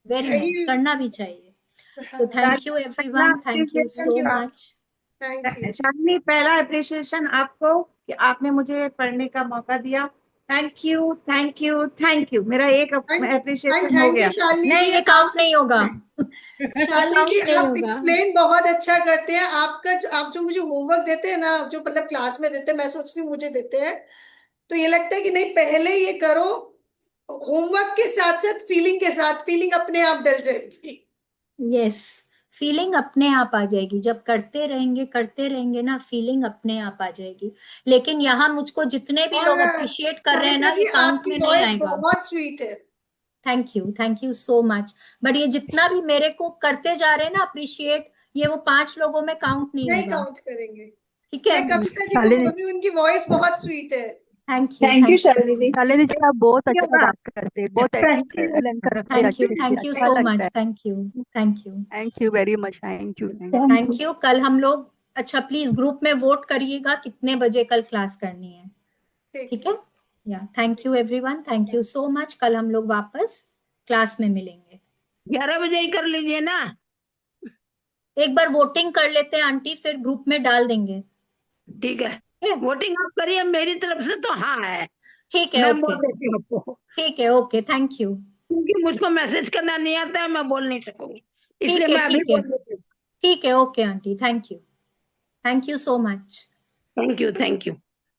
वेरी नाइस, करना भी चाहिए। So thank you everyone, thank you so much. Thank you. Shalini, पहला अप्रिशिएशन आपको कि आपने मुझे पढ़ने का मौका दिया। Thank you, thank you, thank you. मेरा एक अप्रिशिएशन हो थैंक गया। यू शालिनी नहीं, जी। ये काउंट नहीं होगा। शालिनी काउंट जी, नहीं आप होगा। एक्सप्लेन बहुत अच्छा करते हैं। आप जो मुझे होमवर्क देते हैं ना, जो मतलब क्लास में देते हैं, मैं सोचती हूँ मुझे देते हैं, तो ये लगता है कि नहीं, पहले ये करो, होमवर्क के साथ साथ फीलिंग अपने आप डल जाएगी। यस, फीलिंग अपने आप आ जाएगी। जब करते रहेंगे ना, फीलिंग अपने आप आ जाएगी। लेकिन यहाँ मुझको जितने भी लोग और अप्रिशिएट कर रहे हैं सारिका ना, जी, ये काउंट आपकी में नहीं वॉइस आएगा। बहुत स्वीट है। Thank you so much. But ये जितना भी मेरे को करते जा रहे हैं ना अप्रिशिएट, ये वो 5 लोगों में काउंट नहीं नहीं होगा। काउंट करेंगे। ठीक है, मैं कविता जी को बोल रही हूँ, उनकी वॉइस बहुत स्वीट है। थैंक यू शालिनी जी। शालिनी जी आप बहुत अच्छा बात करते हैं, बहुत एक्सलेंट करते हैं, थैंक यू अच्छा सो लगता मच। है। Thank you. Thank you very much, thank you. Thank you. कल हम लोग, अच्छा प्लीज ग्रुप में वोट करिएगा कितने बजे कल क्लास करनी है। ठीक है, या thank you everyone, thank you so much. कल हम लोग वापस क्लास में मिलेंगे। 11 बजे ही कर लीजिए ना। एक बार वोटिंग कर लेते हैं आंटी, फिर ग्रुप में डाल देंगे। ठीक है, ठीक है? वोटिंग आप करिए, मेरी तरफ से तो हाँ है। ठीक है, मैं ओके। बोल देती हूँ आपको, ठीक है, ओके, थैंक यू। क्योंकि मुझको मैसेज करना नहीं आता है, मैं बोल नहीं सकूंगी, इसलिए ठीक है, मैं अभी ठीक है, बोल देती हूँ। ठीक है, okay aunty, thank you so much. Thank you.